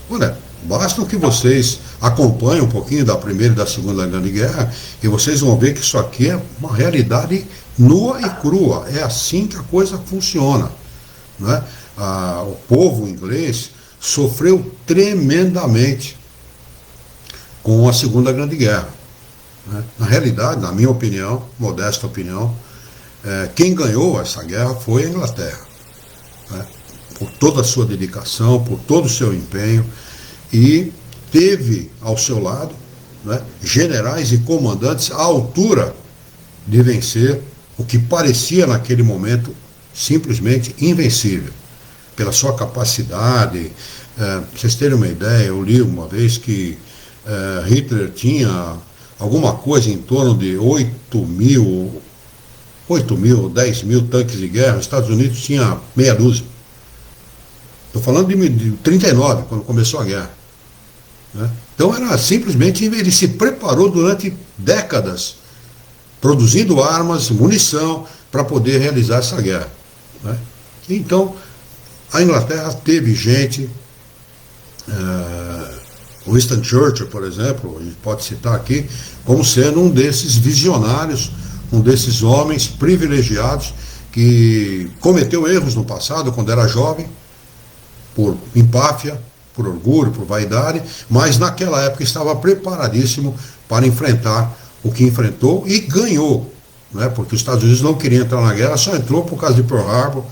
Olha, basta que vocês acompanhem um pouquinho da Primeira e da Segunda Grande Guerra e vocês vão ver que isso aqui é uma realidade nua e crua. É assim que a coisa funciona. Não é? O povo inglês sofreu tremendamente com a Segunda Grande Guerra. Né? Na realidade, na minha opinião, modesta opinião, quem ganhou essa guerra foi a Inglaterra. Né? Por toda a sua dedicação, por todo o seu empenho, e teve ao seu lado, né, generais e comandantes à altura de vencer o que parecia naquele momento simplesmente invencível, pela sua capacidade. Pra vocês terem uma ideia, eu li uma vez que Hitler tinha alguma coisa em torno de 8 mil, 10 mil tanques de guerra. Os Estados Unidos tinha meia dúzia. Estou falando de 39, quando começou a guerra. Né? Então era simplesmente, ele se preparou durante décadas, produzindo armas, munição, para poder realizar essa guerra. Né? Então, a Inglaterra teve gente, Winston Churchill, por exemplo, a gente pode citar aqui, como sendo um desses visionários, um desses homens privilegiados que cometeu erros no passado, quando era jovem, por empáfia, por orgulho, por vaidade, mas naquela época estava preparadíssimo para enfrentar o que enfrentou e ganhou. Né? Porque os Estados Unidos não queriam entrar na guerra, só entrou por causa de Pearl Harbor,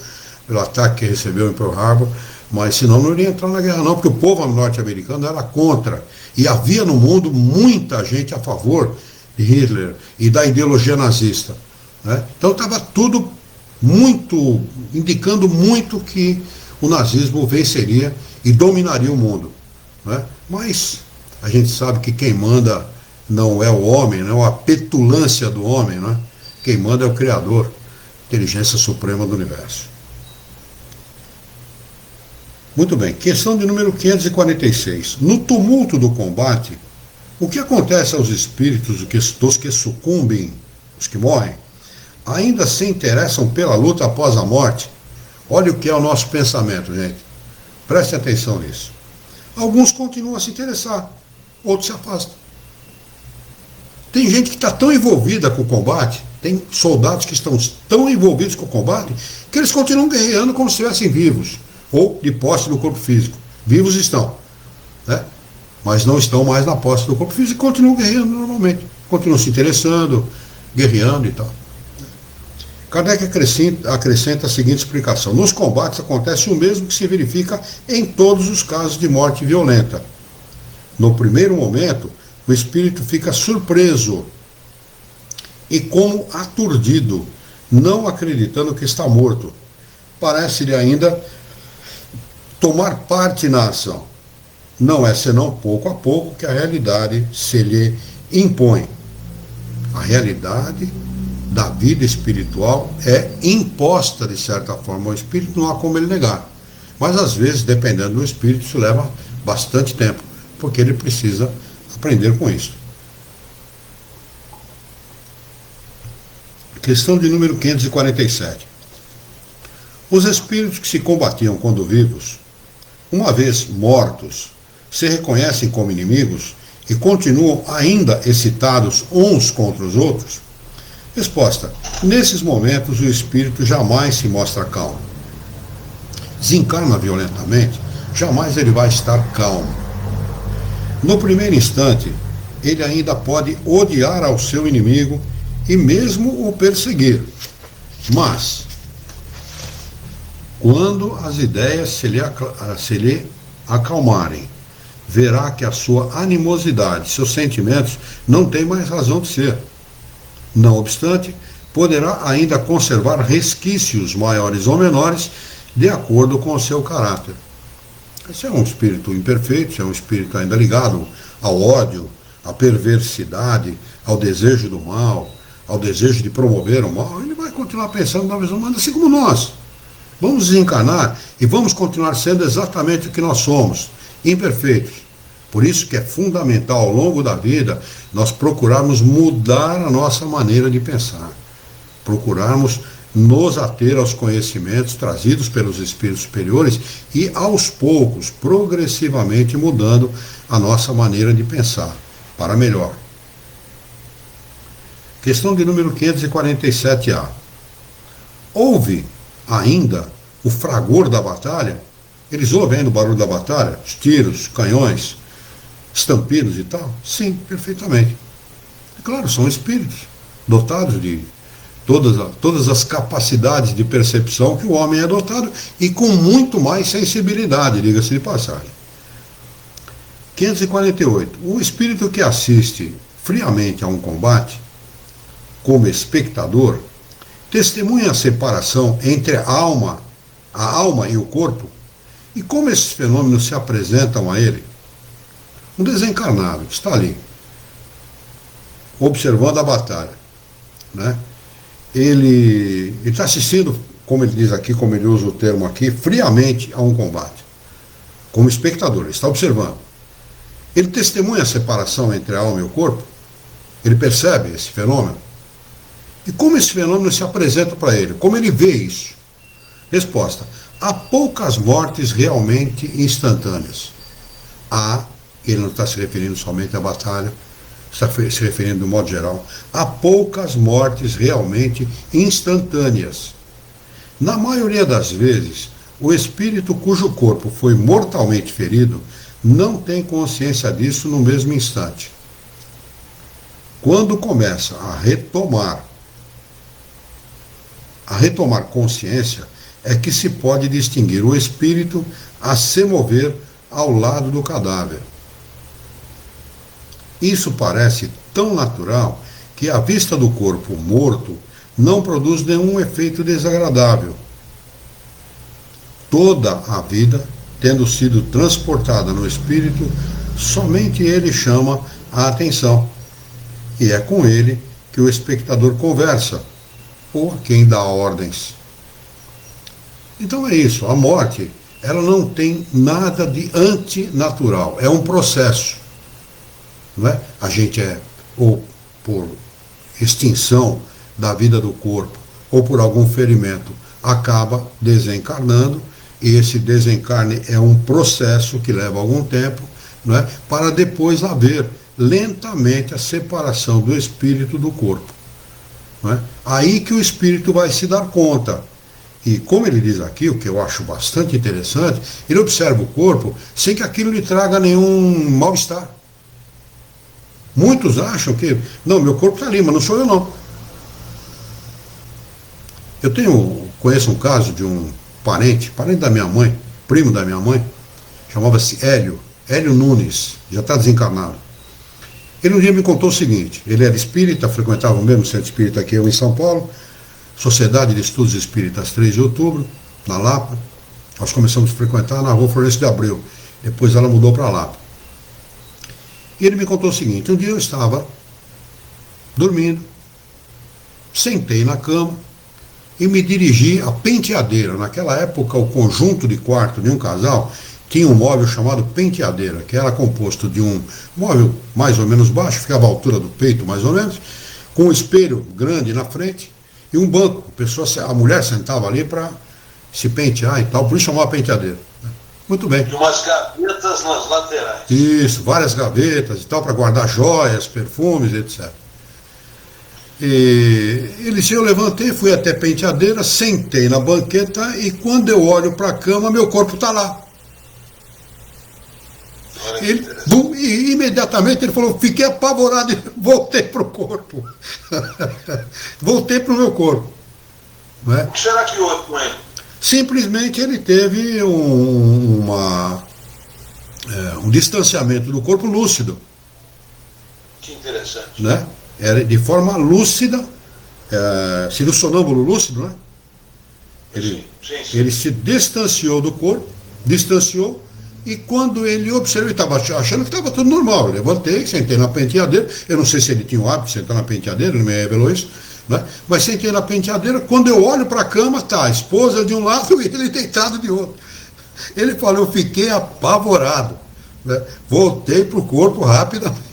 pelo ataque que recebeu em Pearl Harbor, mas senão não iria entrar na guerra não, porque o povo norte-americano era contra. E havia no mundo muita gente a favor de Hitler e da ideologia nazista. Né? Então estava tudo muito, indicando muito que o nazismo venceria e dominaria o mundo. Né? Mas a gente sabe que quem manda não é o homem, não é a petulância do homem, né? Quem manda é o Criador, inteligência suprema do universo. Muito bem, questão de número 546. No tumulto do combate, o que acontece aos espíritos dos que sucumbem, os que morrem, ainda se interessam pela luta após a morte? Olha o que é o nosso pensamento, gente. Preste atenção nisso. Alguns continuam a se interessar, outros se afastam. Tem gente que está tão envolvida com o combate, tem soldados que estão tão envolvidos com o combate, que eles continuam guerreando como se estivessem vivos, ou de posse do corpo físico. Vivos estão, né? Mas não estão mais na posse do corpo físico e continuam guerreando normalmente. Continuam se interessando, guerreando e tal. Kardec acrescenta a seguinte explicação. Nos combates acontece o mesmo que se verifica em todos os casos de morte violenta. No primeiro momento, o espírito fica surpreso e como aturdido, não acreditando que está morto. Parece-lhe ainda tomar parte na ação. Não é senão pouco a pouco que a realidade se lhe impõe. A realidade da vida espiritual é imposta de certa forma ao espírito, não há como ele negar. Mas às vezes, dependendo do espírito, isso leva bastante tempo, porque ele precisa aprender com isso. Questão de número 547. Os espíritos que se combatiam quando vivos, uma vez mortos, se reconhecem como inimigos e continuam ainda excitados uns contra os outros? Resposta. Nesses momentos o espírito jamais se mostra calmo. Desencarna violentamente, jamais ele vai estar calmo. No primeiro instante, ele ainda pode odiar ao seu inimigo e mesmo o perseguir. Mas, quando as ideias se lhe acalmarem, verá que a sua animosidade, seus sentimentos não têm mais razão de ser. Não obstante, poderá ainda conservar resquícios maiores ou menores de acordo com o seu caráter. Esse é um espírito imperfeito, esse é um espírito ainda ligado ao ódio, à perversidade, ao desejo do mal, ao desejo de promover o mal. Ele vai continuar pensando na visão humana, assim como nós. Vamos desencarnar e vamos continuar sendo exatamente o que nós somos, imperfeitos. Por isso que é fundamental ao longo da vida nós procurarmos mudar a nossa maneira de pensar. Procurarmos nos ater aos conhecimentos trazidos pelos espíritos superiores e aos poucos, progressivamente mudando a nossa maneira de pensar para melhor. Questão de número 547A. Houve ainda o fragor da batalha? Eles ouvem ainda o barulho da batalha? Os tiros, canhões, estampidos e tal? Sim, perfeitamente. Claro, são espíritos dotados de todas as capacidades de percepção que o homem é dotado e com muito mais sensibilidade, diga-se de passagem. 548. O espírito que assiste friamente a um combate, como espectador, testemunha a separação entre a alma e o corpo? E como esses fenômenos se apresentam a ele? Um desencarnado que está ali, observando a batalha, né? Ele está assistindo, como ele diz aqui, como ele usa o termo aqui, friamente a um combate. Como espectador, ele está observando. Ele testemunha a separação entre a alma e o corpo? Ele percebe esse fenômeno? E como esse fenômeno se apresenta para ele? Como ele vê isso? Resposta. Há poucas mortes realmente instantâneas. Ele não está se referindo somente à batalha, está se referindo de um modo geral. Há poucas mortes realmente instantâneas. Na maioria das vezes, o espírito cujo corpo foi mortalmente ferido não tem consciência disso no mesmo instante. Quando começa a retomar consciência, é que se pode distinguir o espírito a se mover ao lado do cadáver. Isso parece tão natural que a vista do corpo morto não produz nenhum efeito desagradável. Toda a vida, tendo sido transportada no espírito, somente ele chama a atenção. E é com ele que o espectador conversa, ou a quem dá ordens. Então é isso, a morte, ela não tem nada de antinatural, é um processo. Não é? A gente ou por extinção da vida do corpo, ou por algum ferimento, acaba desencarnando, e esse desencarne é um processo que leva algum tempo, não é? Para depois haver lentamente a separação do espírito do corpo. Não é? Aí que o espírito vai se dar conta. E como ele diz aqui, o que eu acho bastante interessante, ele observa o corpo sem que aquilo lhe traga nenhum mal-estar. Muitos acham que, não, meu corpo está ali, mas não sou eu não. Eu conheço um caso de um parente da minha mãe, primo da minha mãe, chamava-se Hélio Nunes, já está desencarnado. Ele um dia me contou o seguinte, ele era espírita, frequentava o mesmo centro espírita que eu em São Paulo, Sociedade de Estudos Espíritas, 3 de outubro, na Lapa. Nós começamos a frequentar na rua Florencio de Abreu, depois ela mudou para Lapa. E ele me contou o seguinte, um dia eu estava dormindo, sentei na cama e me dirigi à penteadeira. Naquela época, o conjunto de quarto de um casal tinha um móvel chamado penteadeira, que era composto de um móvel mais ou menos baixo, ficava à altura do peito mais ou menos, com um espelho grande na frente e um banco. A mulher sentava ali para se pentear e tal, por isso chamava penteadeira. Muito bem. E umas gavetas nas laterais. Isso, várias gavetas e tal, para guardar joias, perfumes, etc. E eu levantei, fui até a penteadeira, sentei na banqueta e quando eu olho para a cama, meu corpo está lá. E imediatamente ele falou, fiquei apavorado e voltei para o corpo. Voltei para o meu corpo. Não é? O que será que houve com ele? Simplesmente ele teve um distanciamento do corpo lúcido. Que interessante. Né? Era de forma lúcida, seria o sonâmbulo lúcido, né? Ele se distanciou do corpo, e quando ele observou, ele estava achando que estava tudo normal. Eu levantei, sentei na penteadeira, eu não sei se ele tinha o hábito de sentar na penteadeira, ele me revelou isso, né? Mas sentei na penteadeira, quando eu olho para a cama, está a esposa de um lado e ele deitado de outro. Ele falou, eu fiquei apavorado, né? Voltei para o corpo rapidamente.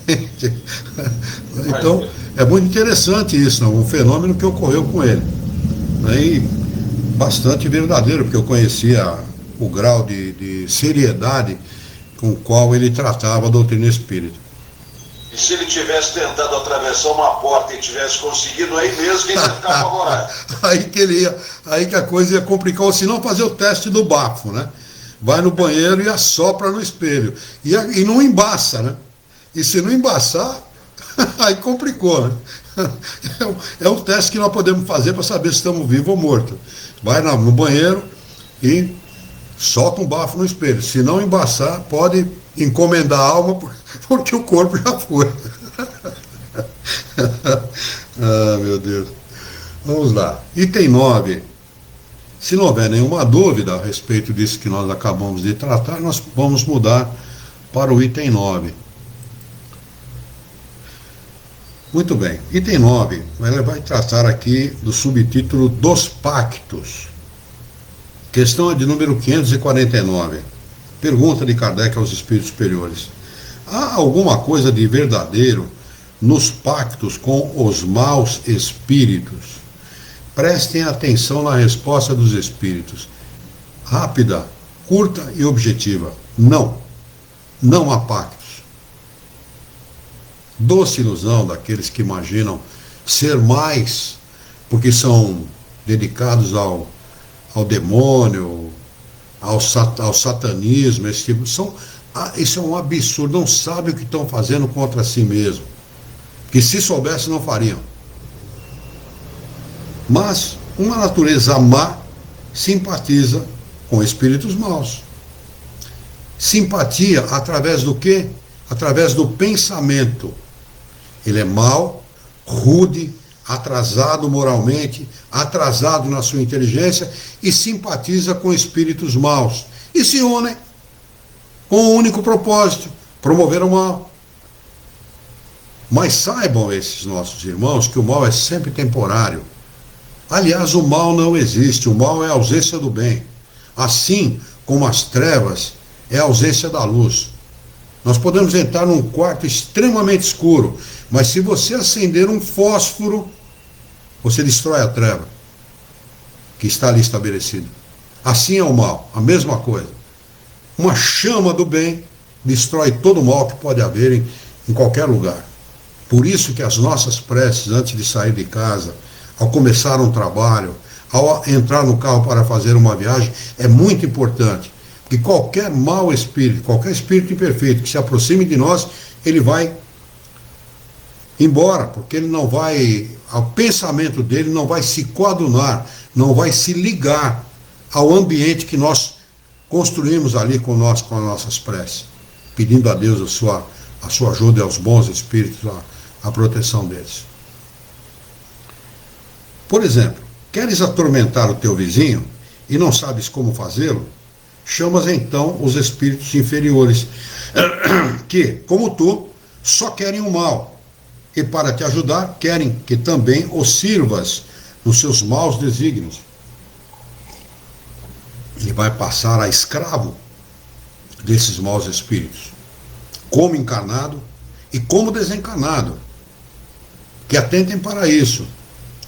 Então, é muito interessante isso, né? Um fenômeno que ocorreu com ele. Né? E bastante verdadeiro, porque eu conhecia o grau de seriedade com o qual ele tratava a doutrina espírita. E se ele tivesse tentado atravessar uma porta e tivesse conseguido, aí mesmo que ele ia ficar apavorado. Aí que a coisa ia complicar, ou se não fazer o teste do bafo, né? Vai no banheiro e assopra no espelho. E não embaça, né? E se não embaçar, aí complicou, né? É um teste que nós podemos fazer para saber se estamos vivos ou mortos. Vai no banheiro e solta um bafo no espelho. Se não embaçar, pode encomendar a alma, porque o corpo já foi. Ah, meu Deus. Vamos lá. Item 9. Se não houver nenhuma dúvida a respeito disso que nós acabamos de tratar, nós vamos mudar para o item 9. Muito bem. Item 9. Ela vai tratar aqui do subtítulo dos pactos. Questão de número 549. Pergunta de Kardec aos espíritos superiores. Há alguma coisa de verdadeiro nos pactos com os maus espíritos? Prestem atenção na resposta dos espíritos. Rápida, curta e objetiva. Não. Não há pactos. Doce ilusão daqueles que imaginam ser mais, porque são dedicados ao demônio, ao satanismo, esse tipo. Isso é um absurdo, não sabem o que estão fazendo contra si mesmo. Que se soubesse não fariam. Mas uma natureza má simpatiza com espíritos maus. Simpatia através do quê? Através do pensamento. Ele é mau, rude, atrasado moralmente, atrasado na sua inteligência e simpatiza com espíritos maus. E se unem com um único propósito, promover o mal. Mas saibam esses nossos irmãos que o mal é sempre temporário. Aliás, o mal não existe, o mal é a ausência do bem. Assim como as trevas é a ausência da luz. Nós podemos entrar num quarto extremamente escuro, mas se você acender um fósforo, você destrói a treva que está ali estabelecida. Assim é o mal, a mesma coisa. Uma chama do bem destrói todo o mal que pode haver em qualquer lugar. Por isso que as nossas preces antes de sair de casa, ao começar um trabalho, ao entrar no carro para fazer uma viagem, é muito importante. Porque qualquer mau espírito, qualquer espírito imperfeito que se aproxime de nós, ele vai embora, porque ele não vai, o pensamento dele não vai se coadunar, não vai se ligar ao ambiente que nós construímos ali com as nossas preces, pedindo a Deus a sua ajuda e aos bons espíritos, a proteção deles. Por exemplo, queres atormentar o teu vizinho e não sabes como fazê-lo? Chamas então os espíritos inferiores, que, como tu, só querem o mal, e para te ajudar, querem que também os sirvas nos seus maus desígnios. E vai passar a escravo desses maus espíritos, como encarnado e como desencarnado. Que atentem para isso,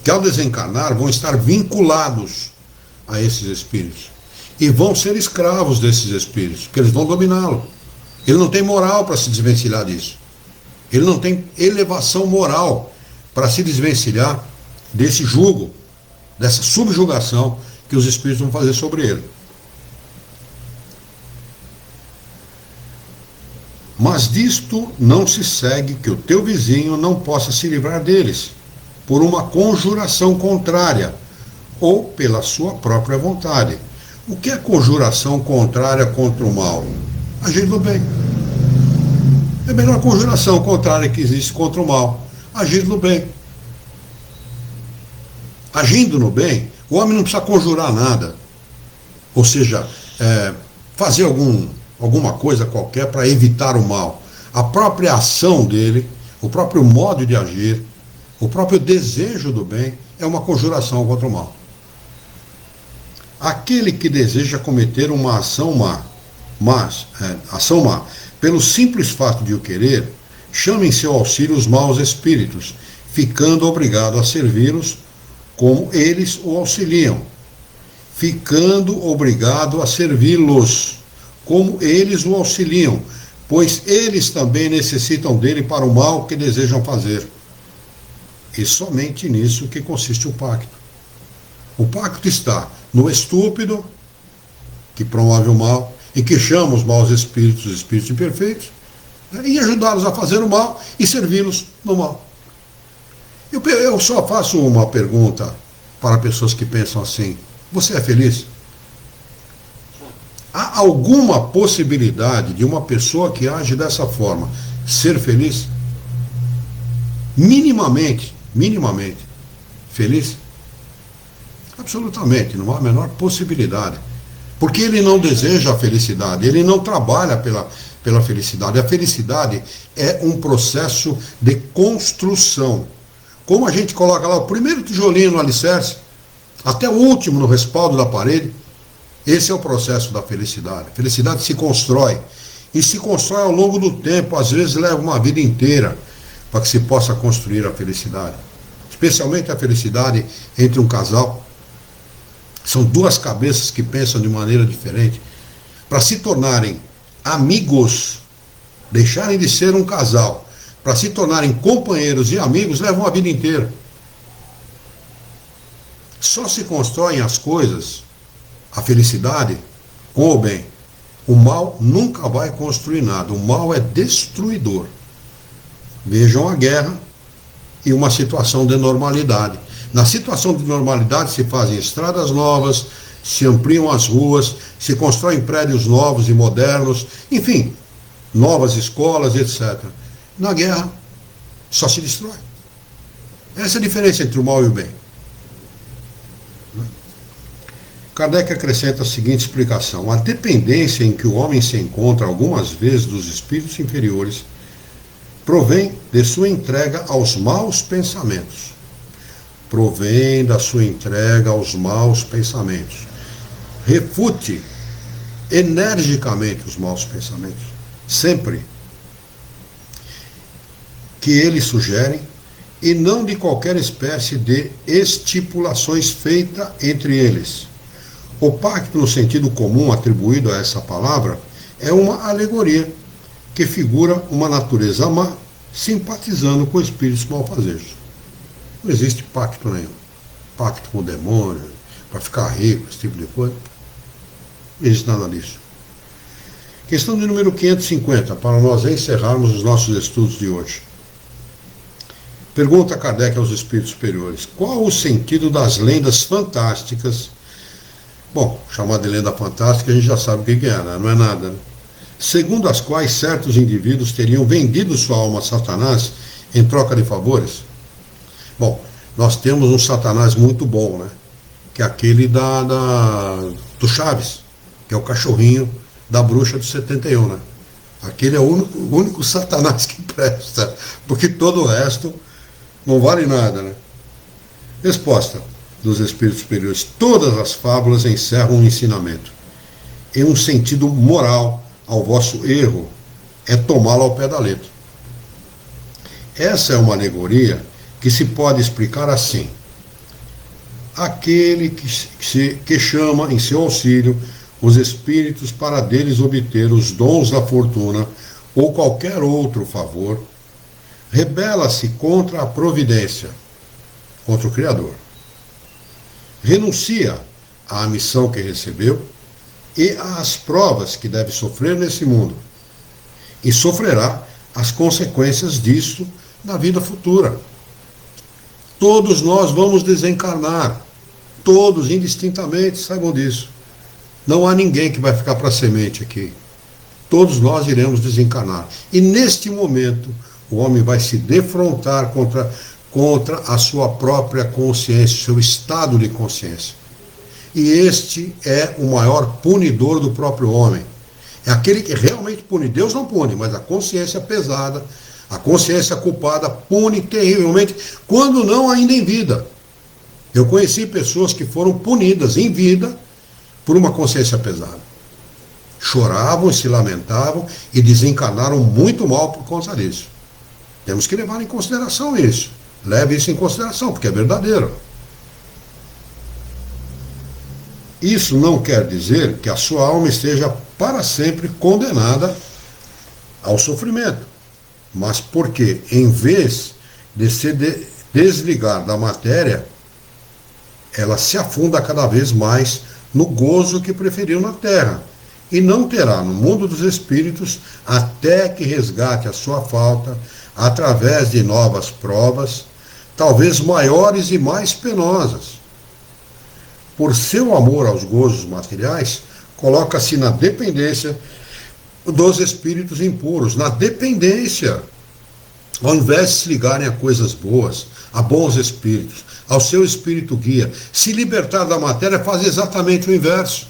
que ao desencarnar vão estar vinculados a esses espíritos e vão ser escravos desses espíritos, porque eles vão dominá-lo. Ele não tem moral para se desvencilhar disso. Ele não tem elevação moral para se desvencilhar desse jugo, dessa subjugação que os espíritos vão fazer sobre ele. Mas disto não se segue que o teu vizinho não possa se livrar deles, por uma conjuração contrária, ou pela sua própria vontade. O que é conjuração contrária contra o mal? Agir do bem. É a melhor conjuração contrária que existe contra o mal. Agir no bem. Agindo no bem, o homem não precisa conjurar nada. Ou seja, fazer alguma coisa qualquer para evitar o mal. A própria ação dele, o próprio modo de agir, o próprio desejo do bem é uma conjuração contra o mal. Aquele que deseja cometer uma ação má, pelo simples fato de o querer, chama em seu auxílio os maus espíritos, ficando obrigado a servi-los como eles o auxiliam. Ficando obrigado a servi-los como eles o auxiliam, pois eles também necessitam dele para o mal que desejam fazer. E somente nisso que consiste o pacto. O pacto está no estúpido, que promove o mal, e que chama os maus espíritos, os espíritos imperfeitos, e ajudá-los a fazer o mal e servi-los no mal. Eu só faço uma pergunta para pessoas que pensam assim: você é feliz? Há alguma possibilidade de uma pessoa que age dessa forma ser feliz? Minimamente feliz? Absolutamente, não há a menor possibilidade. Porque ele não deseja a felicidade, ele não trabalha pela felicidade. A felicidade é um processo de construção. Como a gente coloca lá o primeiro tijolinho no alicerce, até o último no respaldo da parede, esse é o processo da felicidade. A felicidade se constrói. E se constrói ao longo do tempo, às vezes leva uma vida inteira para que se possa construir a felicidade. Especialmente a felicidade entre um casal. São duas cabeças que pensam de maneira diferente. Para se tornarem amigos, deixarem de ser um casal, para se tornarem companheiros e amigos, levam a vida inteira. Só se constroem as coisas, a felicidade, com o bem. O mal nunca vai construir nada. O mal é destruidor. Vejam a guerra e uma situação de normalidade. Na situação de normalidade se fazem estradas novas, se ampliam as ruas, se constroem prédios novos e modernos, enfim, novas escolas, etc. Na guerra, só se destrói. Essa é a diferença entre o mal e o bem. Kardec acrescenta a seguinte explicação: a dependência em que o homem se encontra algumas vezes dos espíritos inferiores provém de sua entrega aos maus pensamentos. provém da sua entrega aos maus pensamentos. Refute energicamente os maus pensamentos, sempre que eles sugerem, e não de qualquer espécie de estipulações feitas entre eles. O pacto, no sentido comum atribuído a essa palavra, é uma alegoria que figura uma natureza má simpatizando com espíritos malfazejos. Não existe pacto nenhum. Pacto com o demônio, para ficar rico, esse tipo de coisa. Não existe nada disso. Questão de número 550, para nós encerrarmos os nossos estudos de hoje. Pergunta Kardec aos espíritos superiores: qual o sentido das lendas fantásticas? Bom, chamar de lenda fantástica a gente já sabe o que é, né? Não é nada, né? Segundo as quais certos indivíduos teriam vendido sua alma a Satanás em troca de favores? Bom, nós temos um Satanás muito bom, né? Que é aquele do Chaves, que é o cachorrinho da bruxa do 71, né? Aquele é o único Satanás que presta, porque todo o resto não vale nada, né? Resposta dos espíritos superiores: todas as fábulas encerram um ensinamento. Em um sentido moral, ao vosso erro é tomá-lo ao pé da letra. Essa é uma alegoria que se pode explicar assim: aquele que chama em seu auxílio os espíritos para deles obter os dons da fortuna ou qualquer outro favor, rebela-se contra a providência, contra o Criador. Renuncia à missão que recebeu e às provas que deve sofrer nesse mundo, e sofrerá as consequências disto na vida futura. Todos nós vamos desencarnar, todos indistintamente, saibam disso. Não há ninguém que vai ficar para semente aqui. Todos nós iremos desencarnar. E neste momento, o homem vai se defrontar contra a sua própria consciência, seu estado de consciência. E este é o maior punidor do próprio homem. É aquele que realmente pune. Deus não pune, mas a consciência pesada, a consciência culpada pune terrivelmente, quando não ainda em vida. Eu conheci pessoas que foram punidas em vida por uma consciência pesada. Choravam e se lamentavam e desencarnaram muito mal por causa disso. Temos que levar em consideração isso. Leve isso em consideração, porque é verdadeiro. Isso não quer dizer que a sua alma esteja para sempre condenada ao sofrimento, mas porque, em vez de se desligar da matéria, ela se afunda cada vez mais no gozo que preferiu na terra, e não terá no mundo dos espíritos até que resgate a sua falta através de novas provas, talvez maiores e mais penosas. Por seu amor aos gozos materiais, coloca-se na dependência dos espíritos impuros, na dependência, ao invés de se ligarem a coisas boas, a bons espíritos, ao seu espírito guia. Se libertar da matéria faz exatamente o inverso.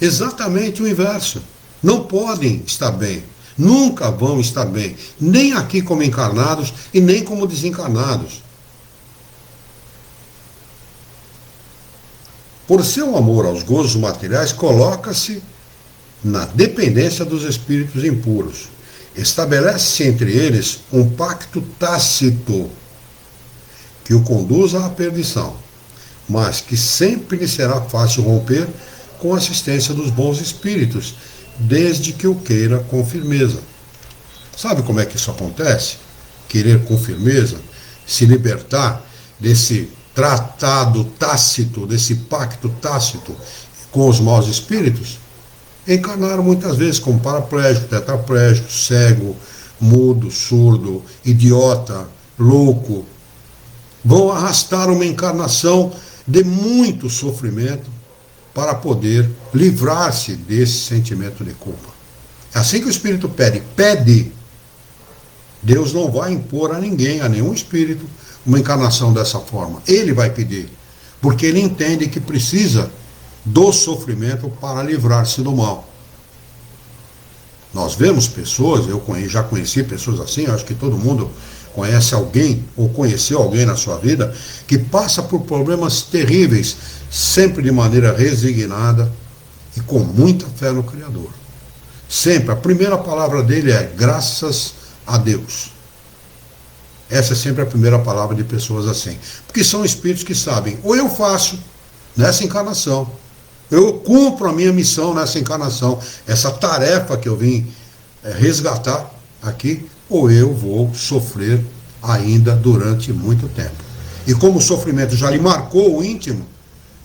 Exatamente o inverso. Não podem estar bem, nunca vão estar bem, nem aqui como encarnados e nem como desencarnados. Por seu amor aos gozos materiais, coloca-se na dependência dos espíritos impuros. Estabelece-se entre eles um pacto tácito que o conduza à perdição, mas que sempre lhe será fácil romper com a assistência dos bons espíritos, desde que o queira com firmeza. Sabe como é que isso acontece? Querer com firmeza, se libertar desse tratado tácito, desse pacto tácito com os maus espíritos. Encarnaram muitas vezes como paraplégico, tetraplégico, cego, mudo, surdo, idiota, louco. Vão arrastar uma encarnação de muito sofrimento para poder livrar-se desse sentimento de culpa. É assim que o Espírito pede. Pede. Deus não vai impor a ninguém, a nenhum espírito, uma encarnação dessa forma. Ele vai pedir, porque ele entende que precisa do sofrimento para livrar-se do mal. Nós vemos pessoas, eu já conheci pessoas assim, acho que todo mundo conhece alguém ou conheceu alguém na sua vida que passa por problemas terríveis, sempre de maneira resignada e com muita fé no Criador. Sempre, a primeira palavra dele é graças a Deus. Essa é sempre a primeira palavra de pessoas assim. Porque são espíritos que sabem, ou eu faço nessa encarnação, eu cumpro a minha missão nessa encarnação, essa tarefa que eu vim resgatar aqui, ou eu vou sofrer ainda durante muito tempo. E como o sofrimento já lhe marcou o íntimo,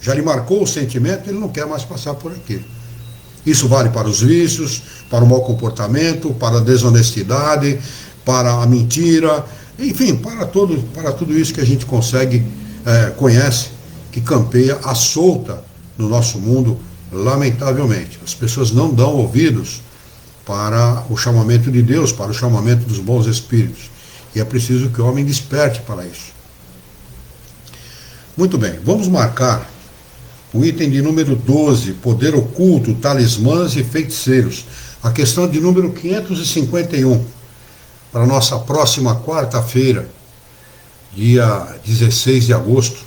já lhe marcou o sentimento, ele não quer mais passar por aquilo. Isso vale para os vícios, para o mau comportamento, para a desonestidade, para a mentira, enfim, para tudo isso que a gente conhece, que campeia à solta no nosso mundo, lamentavelmente. As pessoas não dão ouvidos para o chamamento de Deus, para o chamamento dos bons espíritos. E é preciso que o homem desperte para isso. Muito bem, vamos marcar o item de número 12, poder oculto, talismãs e feiticeiros. A questão de número 551, para a nossa próxima quarta-feira, dia 16 de agosto.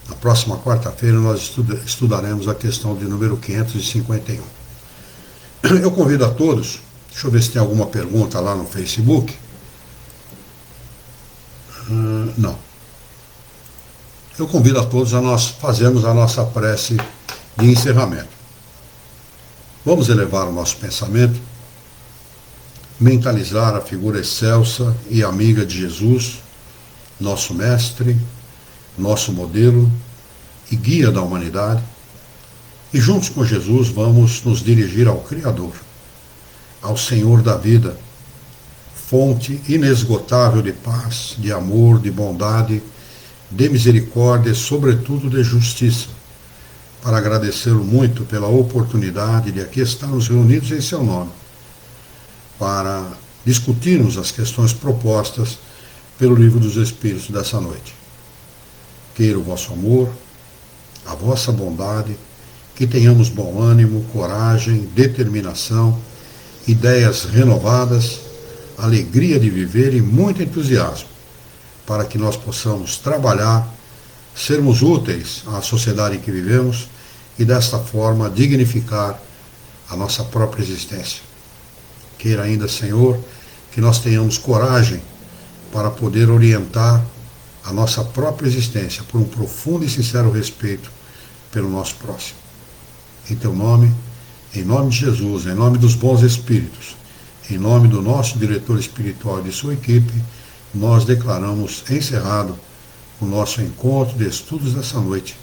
Na próxima quarta-feira nós estudaremos a questão de número 551. Eu convido a todos, deixa eu ver se tem alguma pergunta lá no Facebook. Não. Eu convido a todos a nós fazermos a nossa prece de encerramento. Vamos elevar o nosso pensamento, mentalizar a figura excelsa e amiga de Jesus, nosso mestre, nosso modelo e guia da humanidade, e juntos com Jesus vamos nos dirigir ao Criador, ao Senhor da vida, fonte inesgotável de paz, de amor, de bondade, de misericórdia e, sobretudo, de justiça, para agradecê-lo muito pela oportunidade de aqui estarmos reunidos em seu nome, para discutirmos as questões propostas pelo Livro dos Espíritos dessa noite. Queira o vosso amor, a vossa bondade, que tenhamos bom ânimo, coragem, determinação, ideias renovadas, alegria de viver e muito entusiasmo, para que nós possamos trabalhar, sermos úteis à sociedade em que vivemos e desta forma dignificar a nossa própria existência. Queira ainda, Senhor, que nós tenhamos coragem para poder orientar a nossa própria existência por um profundo e sincero respeito pelo nosso próximo. Em teu nome, em nome de Jesus, em nome dos bons espíritos, em nome do nosso diretor espiritual e de sua equipe, nós declaramos encerrado o nosso encontro de estudos dessa noite,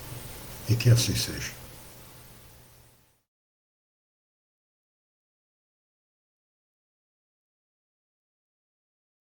e que assim seja.